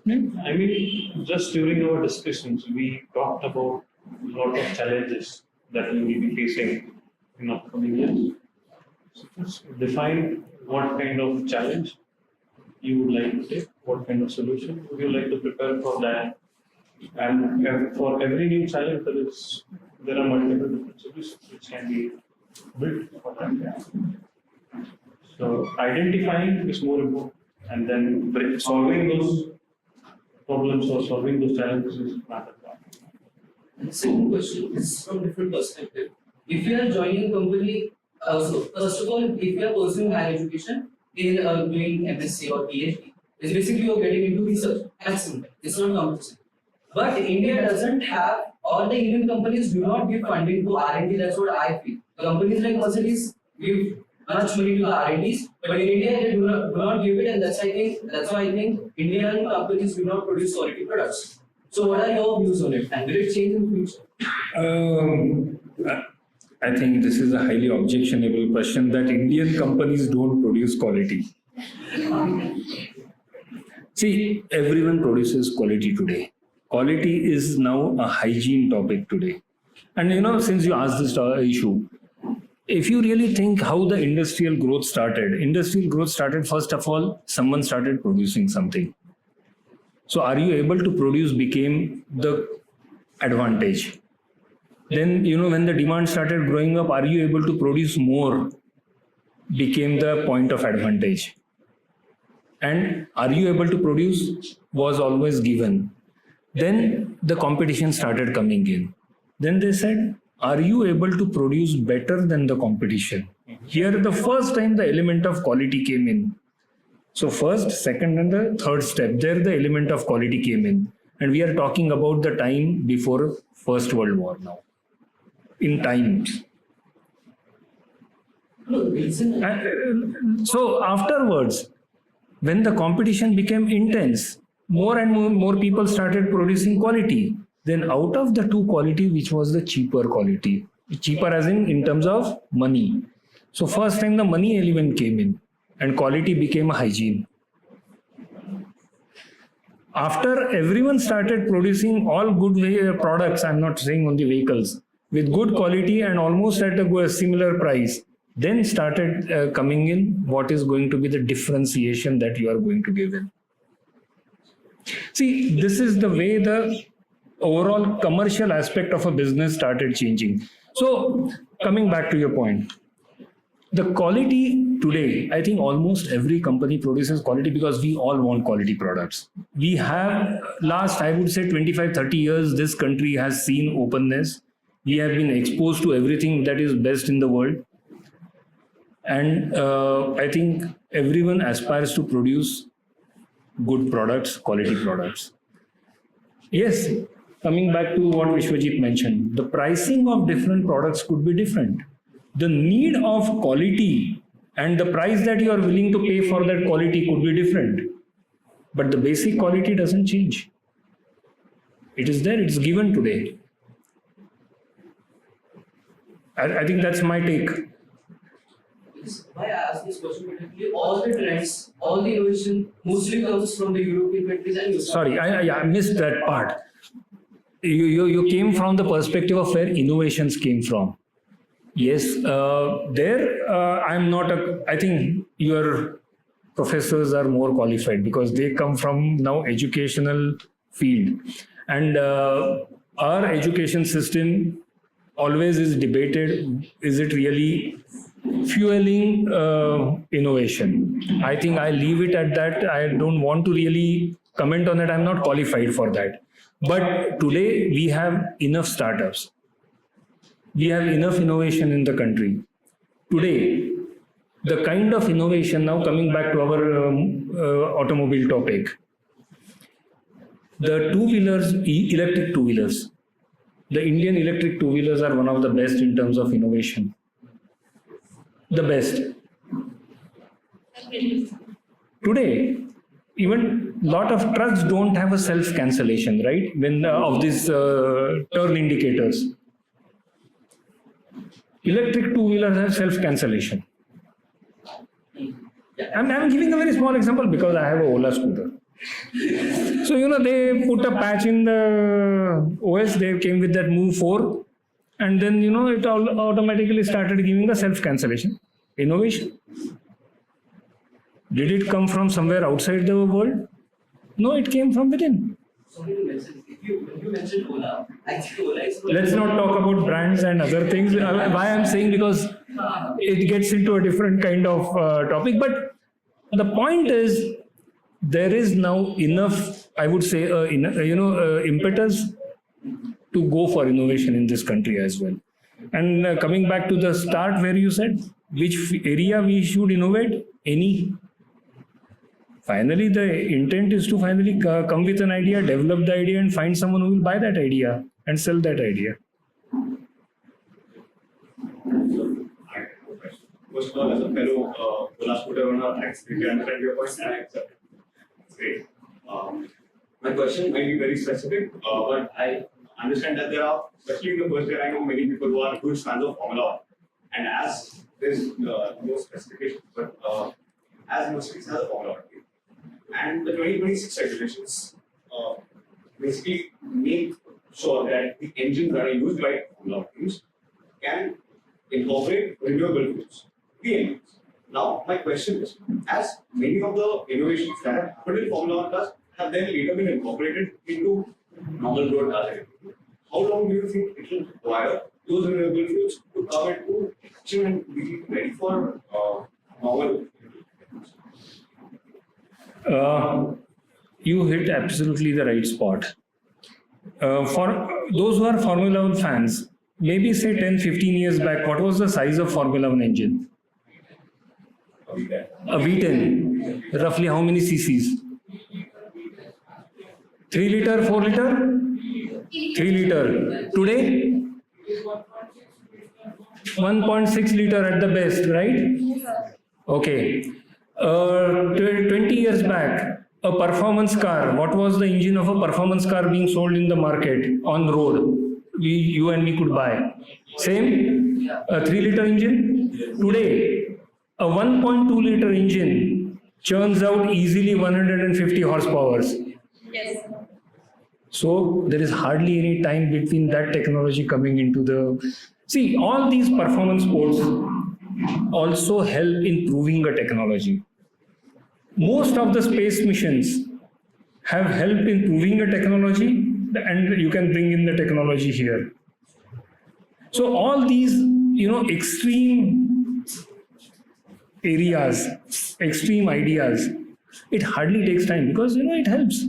I mean, just during our discussions, we talked about a lot of challenges that we will be facing in upcoming years. So just define what kind of challenge you would like to take, what kind of solution would you like to prepare for that. And for every new challenge, there are multiple different solutions which can be built for that. So identifying is more important, and then solving those problems or solving those challenges is another part. And the second question is from different perspective. If you are joining a company, so first of all, if you are pursuing higher education in doing MSc or PhD, it's basically you are getting into research maximum. It's not competition. But India doesn't have all the Indian companies do not give funding to R&D. That's what I feel. Companies like Mercedes give much money to the R&Ds, but in India they do not give it, and that's why I think Indian companies do not produce quality products. So what are your views on it, and will it change in the future? I think this is a highly objectionable question that Indian companies don't produce quality. See, everyone produces quality today. Quality is now a hygiene topic today. And since you asked this issue, if you really think how the industrial growth started, first of all, someone started producing something. So are you able to produce became the advantage. Then, when the demand started growing up, are you able to produce more became the point of advantage. And are you able to produce was always given. Then the competition started coming in. Then they said, are you able to produce better than the competition? Here, the first time the element of quality came in. So first, second, and the third step, there the element of quality came in. And we are talking about the time before First World War now. In times. So afterwards, when the competition became intense, more and more people started producing quality. Then out of the two quality, which was the cheaper quality? Cheaper as in terms of money. So first time the money element came in and quality became a hygiene. After everyone started producing all good products, I'm not saying only vehicles, with good quality and almost at a similar price, then started coming in what is going to be the differentiation that you are going to give in. See, this is the way the overall commercial aspect of a business started changing. So coming back to your point, the quality today, I think almost every company produces quality because we all want quality products. We have last, I would say 25, 30 years, this country has seen openness. We have been exposed to everything that is best in the world. And I think everyone aspires to produce good products, quality products. Yes, coming back to what Vishwajit mentioned, the pricing of different products could be different. The need of quality and the price that you are willing to pay for that quality could be different. But the basic quality doesn't change. It is there, it's given today. I think that's my take. Why I ask this question particularly, all the trends, all the innovation mostly comes from the European countries and US. Sorry, I missed that part. You came from the perspective of where innovations came from. Yes, I'm not I think your professors are more qualified because they come from now educational field. And our education system always is debated, is it really fueling innovation? I think I leave it at that. I don't want to really comment on it. I'm not qualified for that. But today we have enough startups. We have enough innovation in the country. Today, the kind of innovation, now coming back to our automobile topic, the two-wheelers, electric two-wheelers, the Indian electric two-wheelers are one of the best in terms of innovation. The best. Today, even lot of trucks don't have a self-cancellation, right? When of these turn indicators. Electric two-wheelers have self-cancellation. I'm giving a very small example because I have a Ola scooter. So, they put a patch in the OS, they came with that Move 4, and then, it all automatically started giving the self-cancellation. Innovation. Did it come from somewhere outside the world? No, it came from within. When you mentioned Ola, actually Ola is... Let's not talk about brands and other things. Why I'm saying, because it gets into a different kind of topic. But the point is, there is now enough, I would say, impetus to go for innovation in this country as well. And coming back to the start where you said, which area we should innovate? Any. Finally, the intent is to finally come with an idea, develop the idea and find someone who will buy that idea. and sell that idea. First of all, as a fellow glass putter owner, I completely understand your point and I accept it. It's great. My question might be very specific, but I understand that there are, especially in the first year, I know many people who are huge fans of Formula 1. And as there's no specifications, but as Mercedes has a Formula 1 team, and the 2026 regulations basically make sure that the engines that are used by Formula 1 teams can incorporate renewable fuels, the engines. Now, my question is, as many of the innovations that have happened in Formula 1 cars have then later been incorporated into normal road cars, how long do you think it will require those renewable fuels to come into action and be ready for normal? You hit absolutely the right spot. For those who are Formula 1 fans, maybe say 10-15 years back, what was the size of Formula 1 engine? A V10. Roughly how many cc's? 3 liter, 4 liter? 3 liter. Today? 1.6 liter at the best, right? Okay. 20 years back, a performance car, what was the engine of a performance car being sold in the market on road? You and me could buy. Same? A 3 liter engine? Today, a 1.2 liter engine churns out easily 150 horsepower. Yes. So there is hardly any time between that technology coming into the... See, all these performance sports also help in proving a technology. Most of the space missions have helped in proving a technology, and you can bring in the technology here. So all these, extreme areas, extreme ideas, it hardly takes time because, it helps.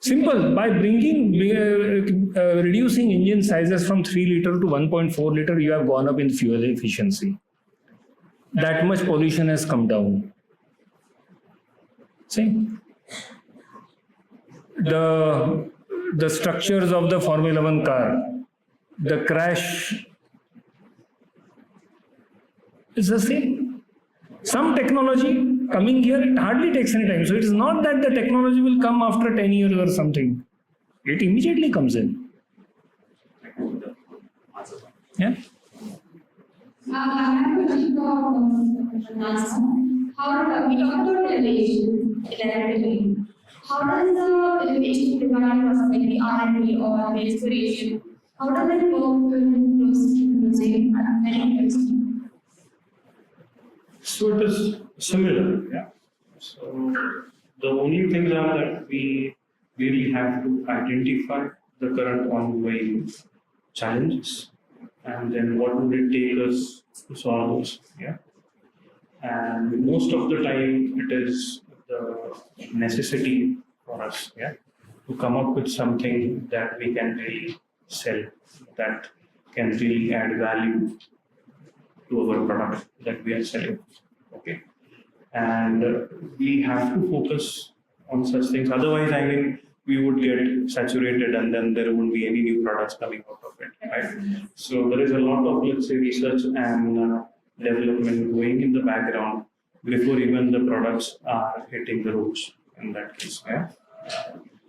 Simple, by reducing engine sizes from 3 liter to 1.4 liter, you have gone up in fuel efficiency. That much pollution has come down. See? The structures of the Formula 1 car, the crash is the same. Some technology coming here, it hardly takes any time. So it is not that the technology will come after 10 years or something. It immediately comes in. Yeah? I have a question for NASA. How we talked about innovation, electricity. How does the innovation regarding maybe R&D or inspiration, how does it work in using So it is similar, yeah. So the only things are that we really have to identify the current ongoing challenges and then what would it take us to solve those, yeah. And most of the time it is the necessity for us, yeah, to come up with something that we can really sell, that can really add value to our product that we are selling, okay. And we have to focus on such things. Otherwise, I mean, we would get saturated and then there won't be any new products coming out of it, right? So there is a lot of, let's say, research and development going in the background before even the products are hitting the roads in that case, yeah?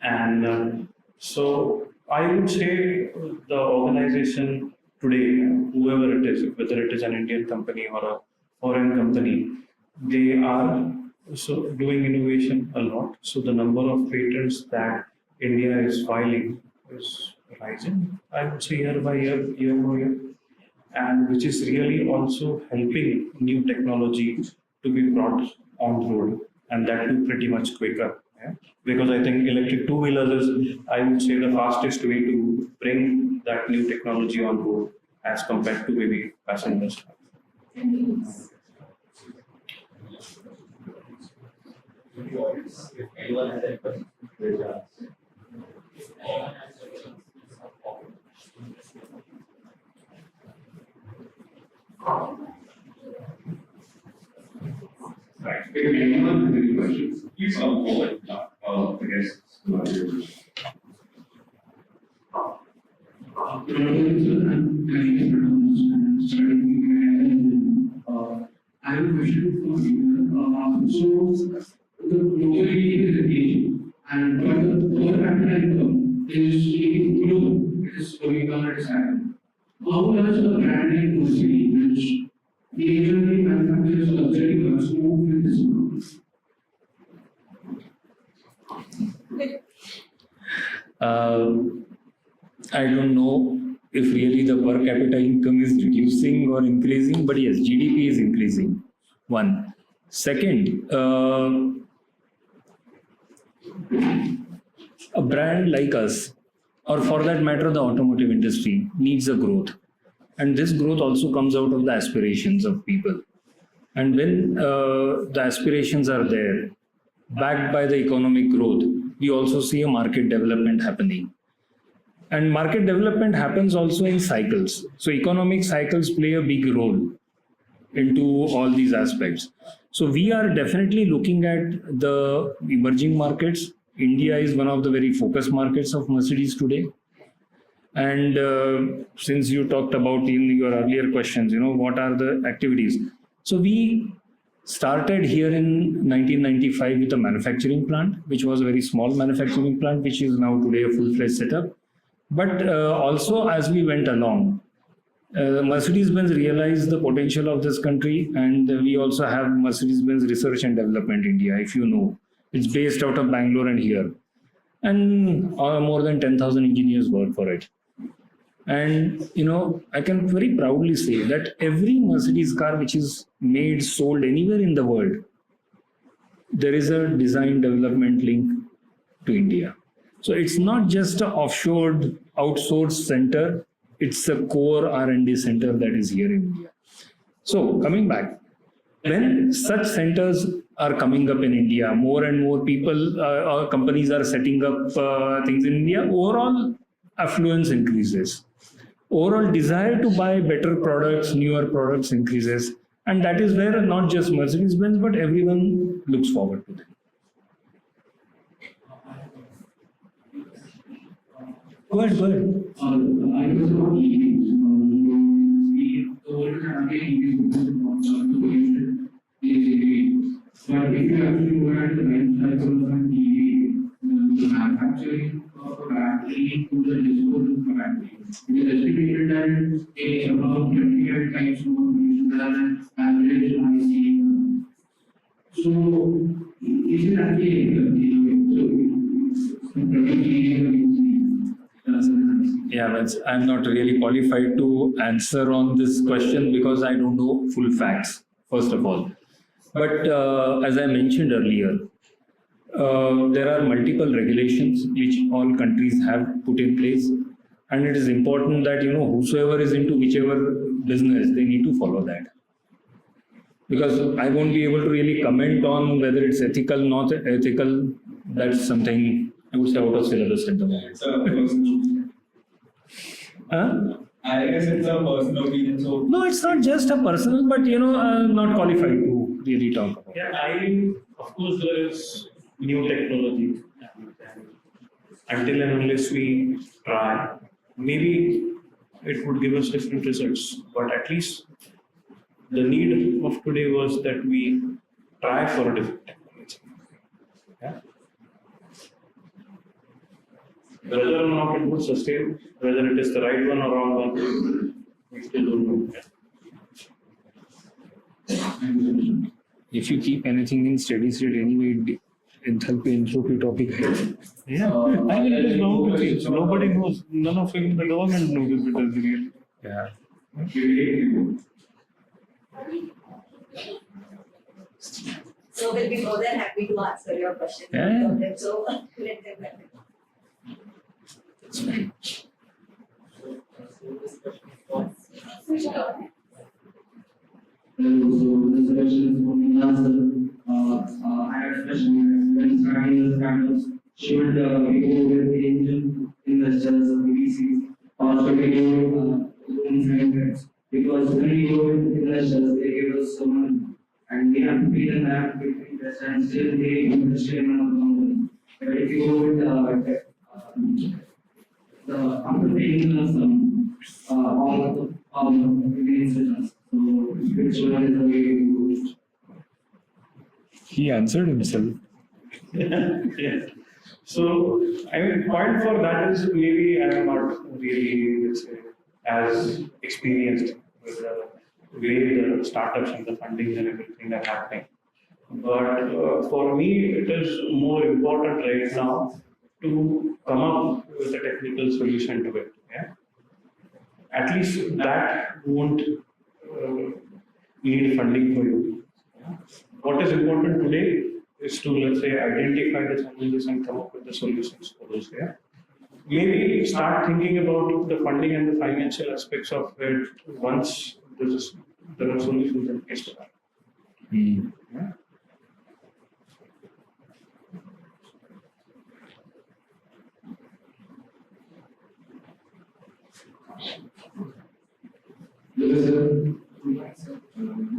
And so I would say the organization today, whoever it is, whether it is an Indian company or a foreign company, they are so doing innovation a lot. So the number of patents that India is filing is rising, I would say year by year, year by year, and which is really also helping new technology to be brought on the road, and that too pretty much quicker. Yeah? Because I think electric two-wheelers is, I would say, the fastest way to bring that new technology on board as compared to maybe passengers. If anyone has any questions, please ask. Right. If anyone has any questions, please come forward. I guess. I have a question for you. So, the globally is engaging, and but the per capita income is below. It is going down at its higher. How does a brand like Mercedes, which majorly manufactures luxury cars, move with this growth? I don't know if really the per capita income is reducing or increasing, but yes, GDP is increasing. One. Second, a brand like us, or for that matter, the automotive industry, needs a growth. And this growth also comes out of the aspirations of people. And when the aspirations are there, backed by the economic growth, we also see a market development happening. And market development happens also in cycles. So economic cycles play a big role into all these aspects. So we are definitely looking at the emerging markets. India is one of the very focused markets of Mercedes today. And since you talked about in your earlier questions, what are the activities? So we started here in 1995 with a manufacturing plant, which was a very small manufacturing plant, which is now today a full-fledged setup. But also as we went along, Mercedes-Benz realized the potential of this country, and we also have Mercedes-Benz Research and Development India, if you know. It's based out of Bangalore and here. And more than 10,000 engineers work for it. And, I can very proudly say that every Mercedes car which is made, sold anywhere in the world, there is a design development link to India. So it's not just an offshore, outsourced center, it's a core R&D center that is here in India. So coming back, when such centers are coming up in India, more and more people or companies are setting up things in India, overall affluence increases. Overall desire to buy better products, newer products increases. And that is where not just Mercedes-Benz, but everyone looks forward to them. Go ahead. I was about EVs. The world currently EVs pollution is EVs. But if you actually look at the life cycle of an EV, the manufacturing of a battery to the disposal of a battery, it is estimated that it is about 28 times more pollution than an average ICE. So, is it actually Yeah, I'm not really qualified to answer on this question because I don't know full facts, first of all. But as I mentioned earlier, there are multiple regulations which all countries have put in place. And it is important that, whosoever is into whichever business, they need to follow that. Because I won't be able to really comment on whether it's ethical, not ethical. That's something I would say out of syllabus at the moment. I guess it's a personal opinion. So No, it's not just a personal, but not qualified to really talk about. Yeah, of course, there is new technology. Until and unless we try, maybe it would give us different results. But at least the need of today was that we try for a different technology. Yeah. Whether or not it would sustain, whether it is the right one or wrong one, we still don't know. If you keep anything in steady state anyway, entropy topic. Yeah, I mean, it is bound to change. Nobody knows. None of even the government knows if it is real. Yeah. So we'll be more than happy to answer your question. Yeah. So let them know. That's fine. So this question is for me answer. I had a question when starting the startups, should we go with the angel investors or VCs or should we go inside? Because when we go with investors, they give us so money and we have to pay them back with interest and still they invest in our company. But if you go with after paying us all the investors, so which one is the way to go? He answered himself. Yeah. So, I mean, point for that is maybe I'm not really, let's say, as experienced with the way the startups and the funding and everything are happening. But for me, it is more important right now to come up with a technical solution to it. Yeah? At least that won't need funding for you. Yeah? What is important today is to, let's say, identify the challenges and come up with the solutions for those. Yeah? Maybe start thinking about the funding and the financial aspects of it once there are solutions in place to that. Yeah? Because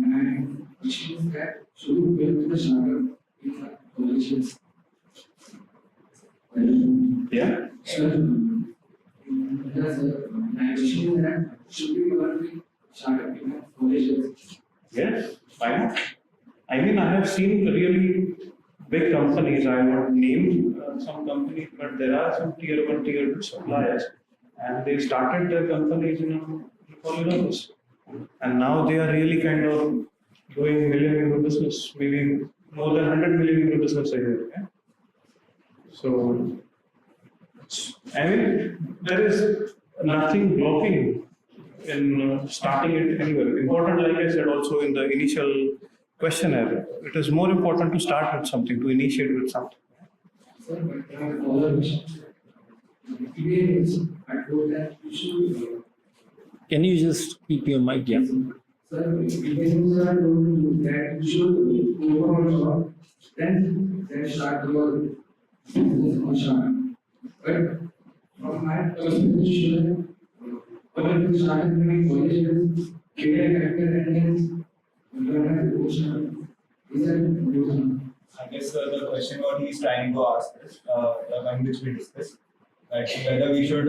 my issue is that should we build the startup in our colleges? Yeah. Because my issue is that should we work with startup in our colleges? Yes, why not? I mean, I have seen really big companies. I won't name some companies, but there are some tier 1, tier 2 suppliers, and they started their companies in colleges, and now they are really kind of doing million-euro business, maybe more than 100 million euro business a year. Yeah? So, I mean, there is nothing blocking in starting it anywhere. Important, like I said, also in the initial questionnaire, it is more important to start with something, to initiate with something. Sir, but all of us, I told that you should. Can you just keep your mic? Yeah. Sir, beginnings are told that you should go for a job, then start your business on start. But from my perspective, when you started doing colleges, career factor and then employment promotion, is that I guess the question what he's trying to ask is, the one which we discussed, that whether we should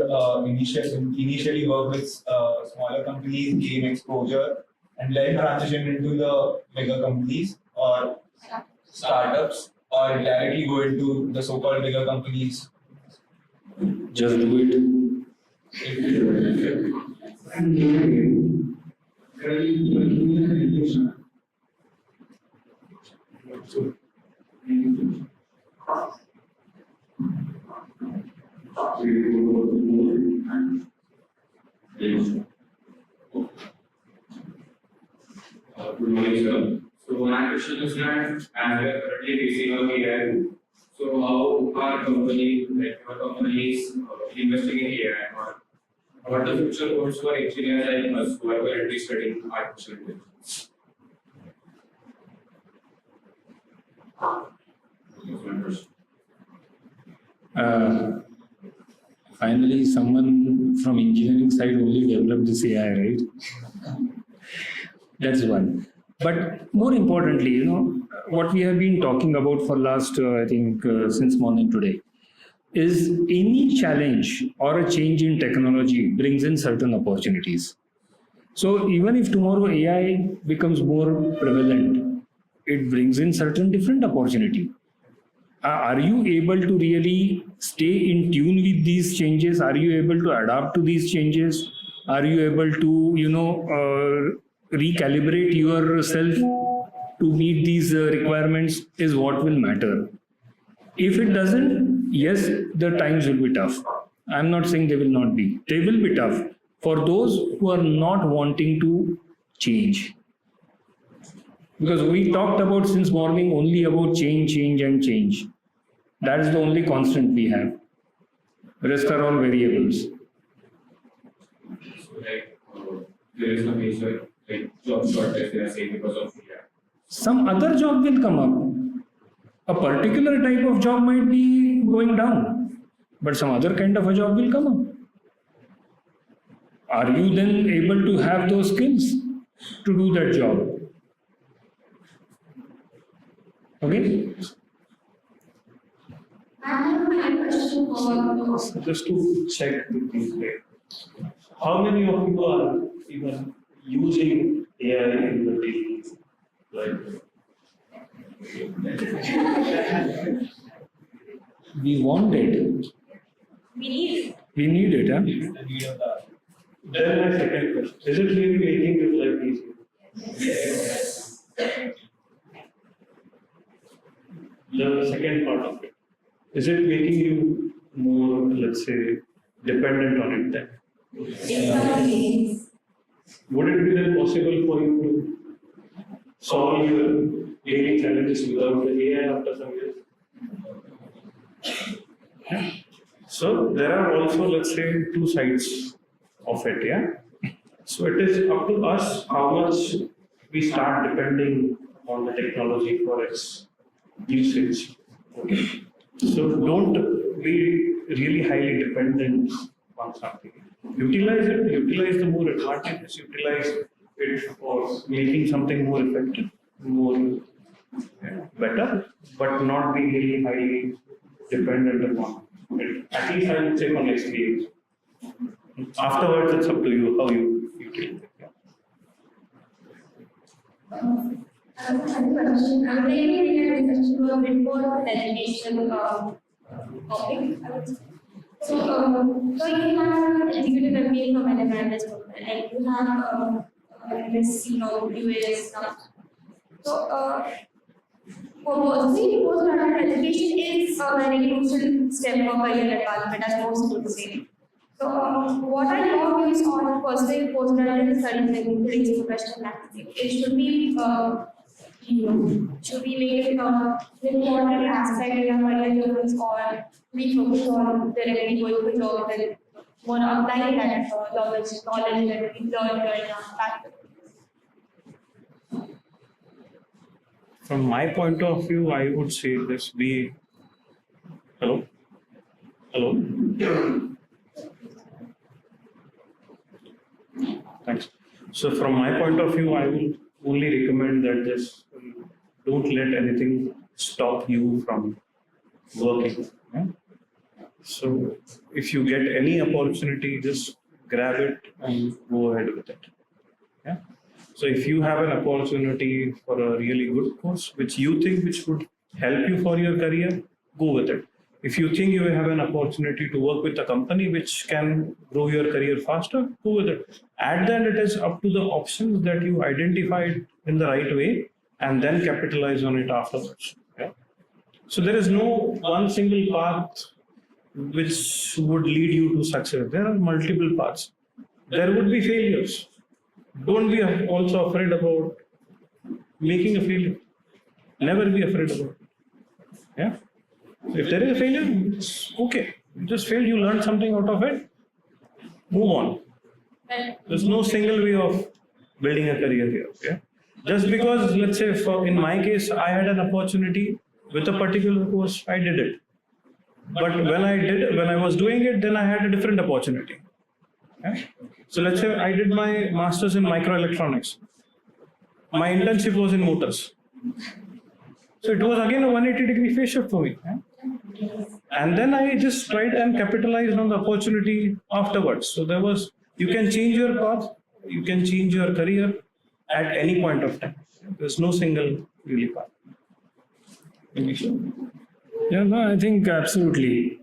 initially work with smaller companies, gain exposure, and then transition into the bigger companies, or startups, or directly go into the so-called bigger companies. Just do it. Good morning, sir. So my question is that as we are currently facing on AI, so how are companies investing in AI, or what the future holds for engineers like us who are currently studying artificial intelligence? That's my question. Finally, someone from engineering side only developed this AI, right? That's one. But more importantly, what we have been talking about for last, since morning today, is any challenge or a change in technology brings in certain opportunities. So even if tomorrow AI becomes more prevalent, it brings in certain different opportunity. Are you able to really stay in tune with these changes? Are you able to adapt to these changes? Are you able to, recalibrate yourself to meet these requirements is what will matter. If it doesn't, yes, the times will be tough. I'm not saying they will not be. They will be tough for those who are not wanting to change. Because we talked about since morning only about change. That is the only constant we have. Rest are all variables. So there is no major job shortage they are saying because of AI. Some other job will come up. A particular type of job might be going down, but some other kind of a job will come up. Are you then able to have those skills to do that job? Okay? Just to check with these, how many of you are even using AI in the daily life? We want it. We need We need it, huh? Then my second question, is it really making your life easier? The second part of it, is it making you more, let's say, dependent on it then? Would it be then possible for you to solve your daily challenges without the AI after some years? Yeah. So there are also, let's say, two sides of it, yeah. So it is up to us how much we start depending on the technology for its usage. Okay. So don't be really highly dependent on something. Utilize it, utilize the more advantages, utilize it for making something more effective, more better, but not be really highly dependent upon it. At least I would say for next 3 years. Afterwards, it's up to you how you utilize it. Yeah. I have a question. I'm really interested to a bit more of an education topic, I would say. So you have an executive MBA from NMIMS, and you have MSc, US stuff. So, postgraduate education is a very crucial step for career advancement, as most would say. So, what are your views on pursuing postgraduate studies in today's professional landscape? It should be, should we make it an important aspect in our career journeys, or we focus on directly going for jobs and more applying that knowledge that we learned during our practice? From my point of view, I would say this be. Hello? Hello? Thanks. So, from my point of view, I would only recommend that just don't let anything stop you from working. Yeah? So, if you get any opportunity, just grab it and go ahead with it. Yeah? So if you have an opportunity for a really good course, which you think which would help you for your career, go with it. If you think you have an opportunity to work with a company which can grow your career faster, go with it. At the end, it is up to the options that you identified in the right way and then capitalize on it afterwards. Yeah? So there is no one single path which would lead you to success. There are multiple paths. There would be failures. Don't be also afraid about making a failure. Never be afraid about it. Yeah. If there is a failure, it's okay. You just failed, you learned something out of it. Move on. There's no single way of building a career here. Yeah. Just because, let's say, in my case, I had an opportunity with a particular course, I did it. But when I was doing it, then I had a different opportunity. Yeah? So let's say I did my master's in microelectronics. My internship was in motors. So it was again a 180-degree phase shift for me. Yeah? And then I just tried and capitalized on the opportunity afterwards. So you can change your path, you can change your career at any point of time. There's no single really path. Yeah, no, I think absolutely.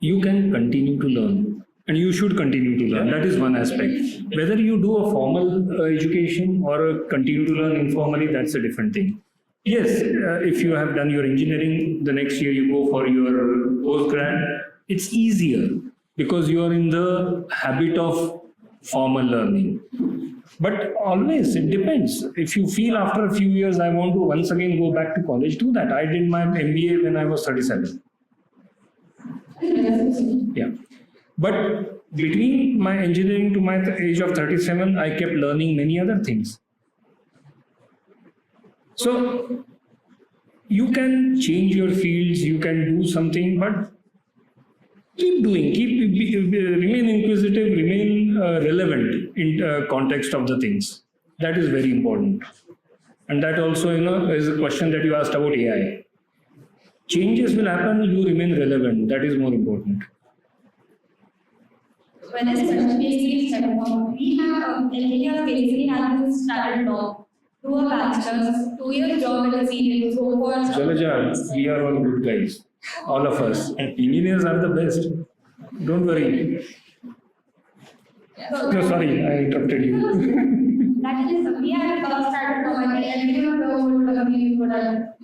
You can continue to learn. And you should continue to learn. That is one aspect. Whether you do a formal education or continue to learn informally, that's a different thing. Yes, if you have done your engineering, the next year you go for your postgrad, it's easier because you are in the habit of formal learning. But always, it depends. If you feel after a few years, I want to once again go back to college, do that. I did my MBA when I was 37. Yeah. But between my engineering to my age of 37, I kept learning many other things. So you can change your fields, you can do something, but keep doing, remain inquisitive, remain relevant in context of the things. That is very important. And that also, is a question that you asked about AI. Changes will happen, you remain relevant. That is more important. When it's basically we have engineers basically have started law, do a bachelor's, 2 years job job experience, go for Jalaja, we are all good guys. All of us. Engineers are the best. Don't worry. No, sorry, I interrupted you. That is, we have started from and we don't know what I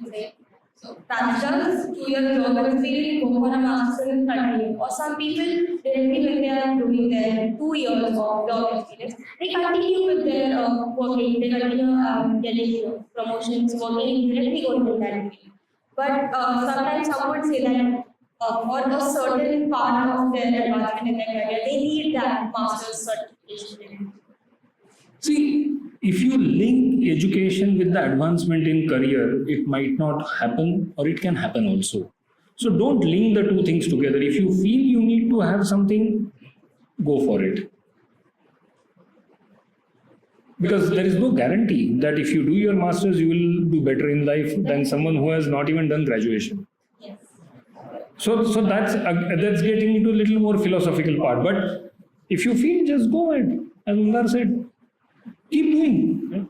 say. So that's just 2 years job experience, go for a master's in 30 years. Or some people, directly when they are doing their 2 years of job experience, they continue with their working, they continue getting promotions, working directly going in that field. But sometimes some would say that for a certain part of their advancement in their career, they need that master's certification. See, if you link education with the advancement in career, it might not happen or it can happen also. So don't link the two things together. If you feel you need to have something, go for it. Because there is no guarantee that if you do your masters, you will do better in life than someone who has not even done graduation. Yes. So that's getting into a little more philosophical part. But if you feel, just go ahead. As Mandar said, keep doing.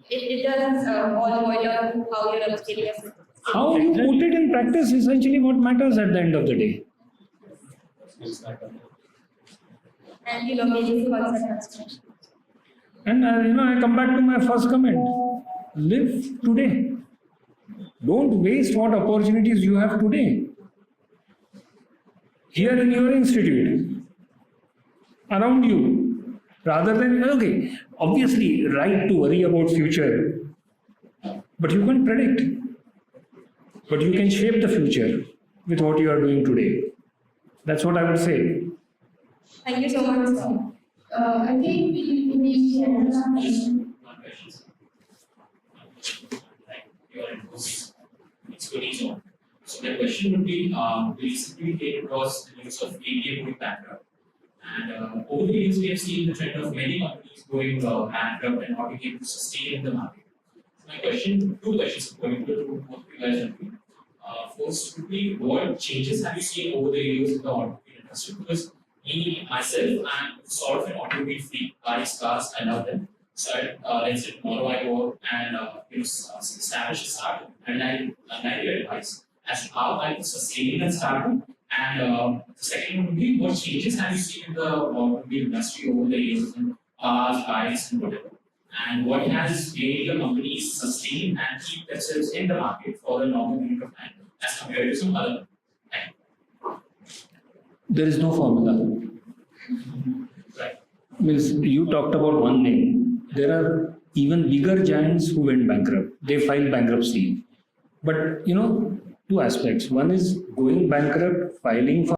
It does all boil down to how you're upscaling yourself. How you put it in practice is essentially what matters at the end of the day. And making concept transformation. And I come back to my first comment. Live today. Don't waste what opportunities you have today. Here in your institute, around you, rather than, okay, obviously right to worry about future, but you can't predict. But you can shape the future with what you are doing today. That's what I would say. Thank you so much, sir. I think we need to understand. It's very easy. So the question would be, we recently came across the news of ABM going bankrupt. And over the years, we have seen the trend of many companies going bankrupt and not being able to sustain in the market. So my question, two questions going to both of you guys. First would be, what changes have you seen over the years in the automobile industry? Because me, myself, I'm sort of an automobile freak. Buys cars, I love them. So let's say tomorrow I go and establish a startup, and I give advice as to how I can sustain that startup. And the second would be, what changes have you seen in the automobile industry over the years in cars, bikes, and whatever? And what has made the companies sustain and keep themselves in the market for a longer period of time as compared to some other time? There is no formula. Right. Means you talked about one name. There are even bigger giants who went bankrupt. They filed bankruptcy. But two aspects. One is going bankrupt, filing for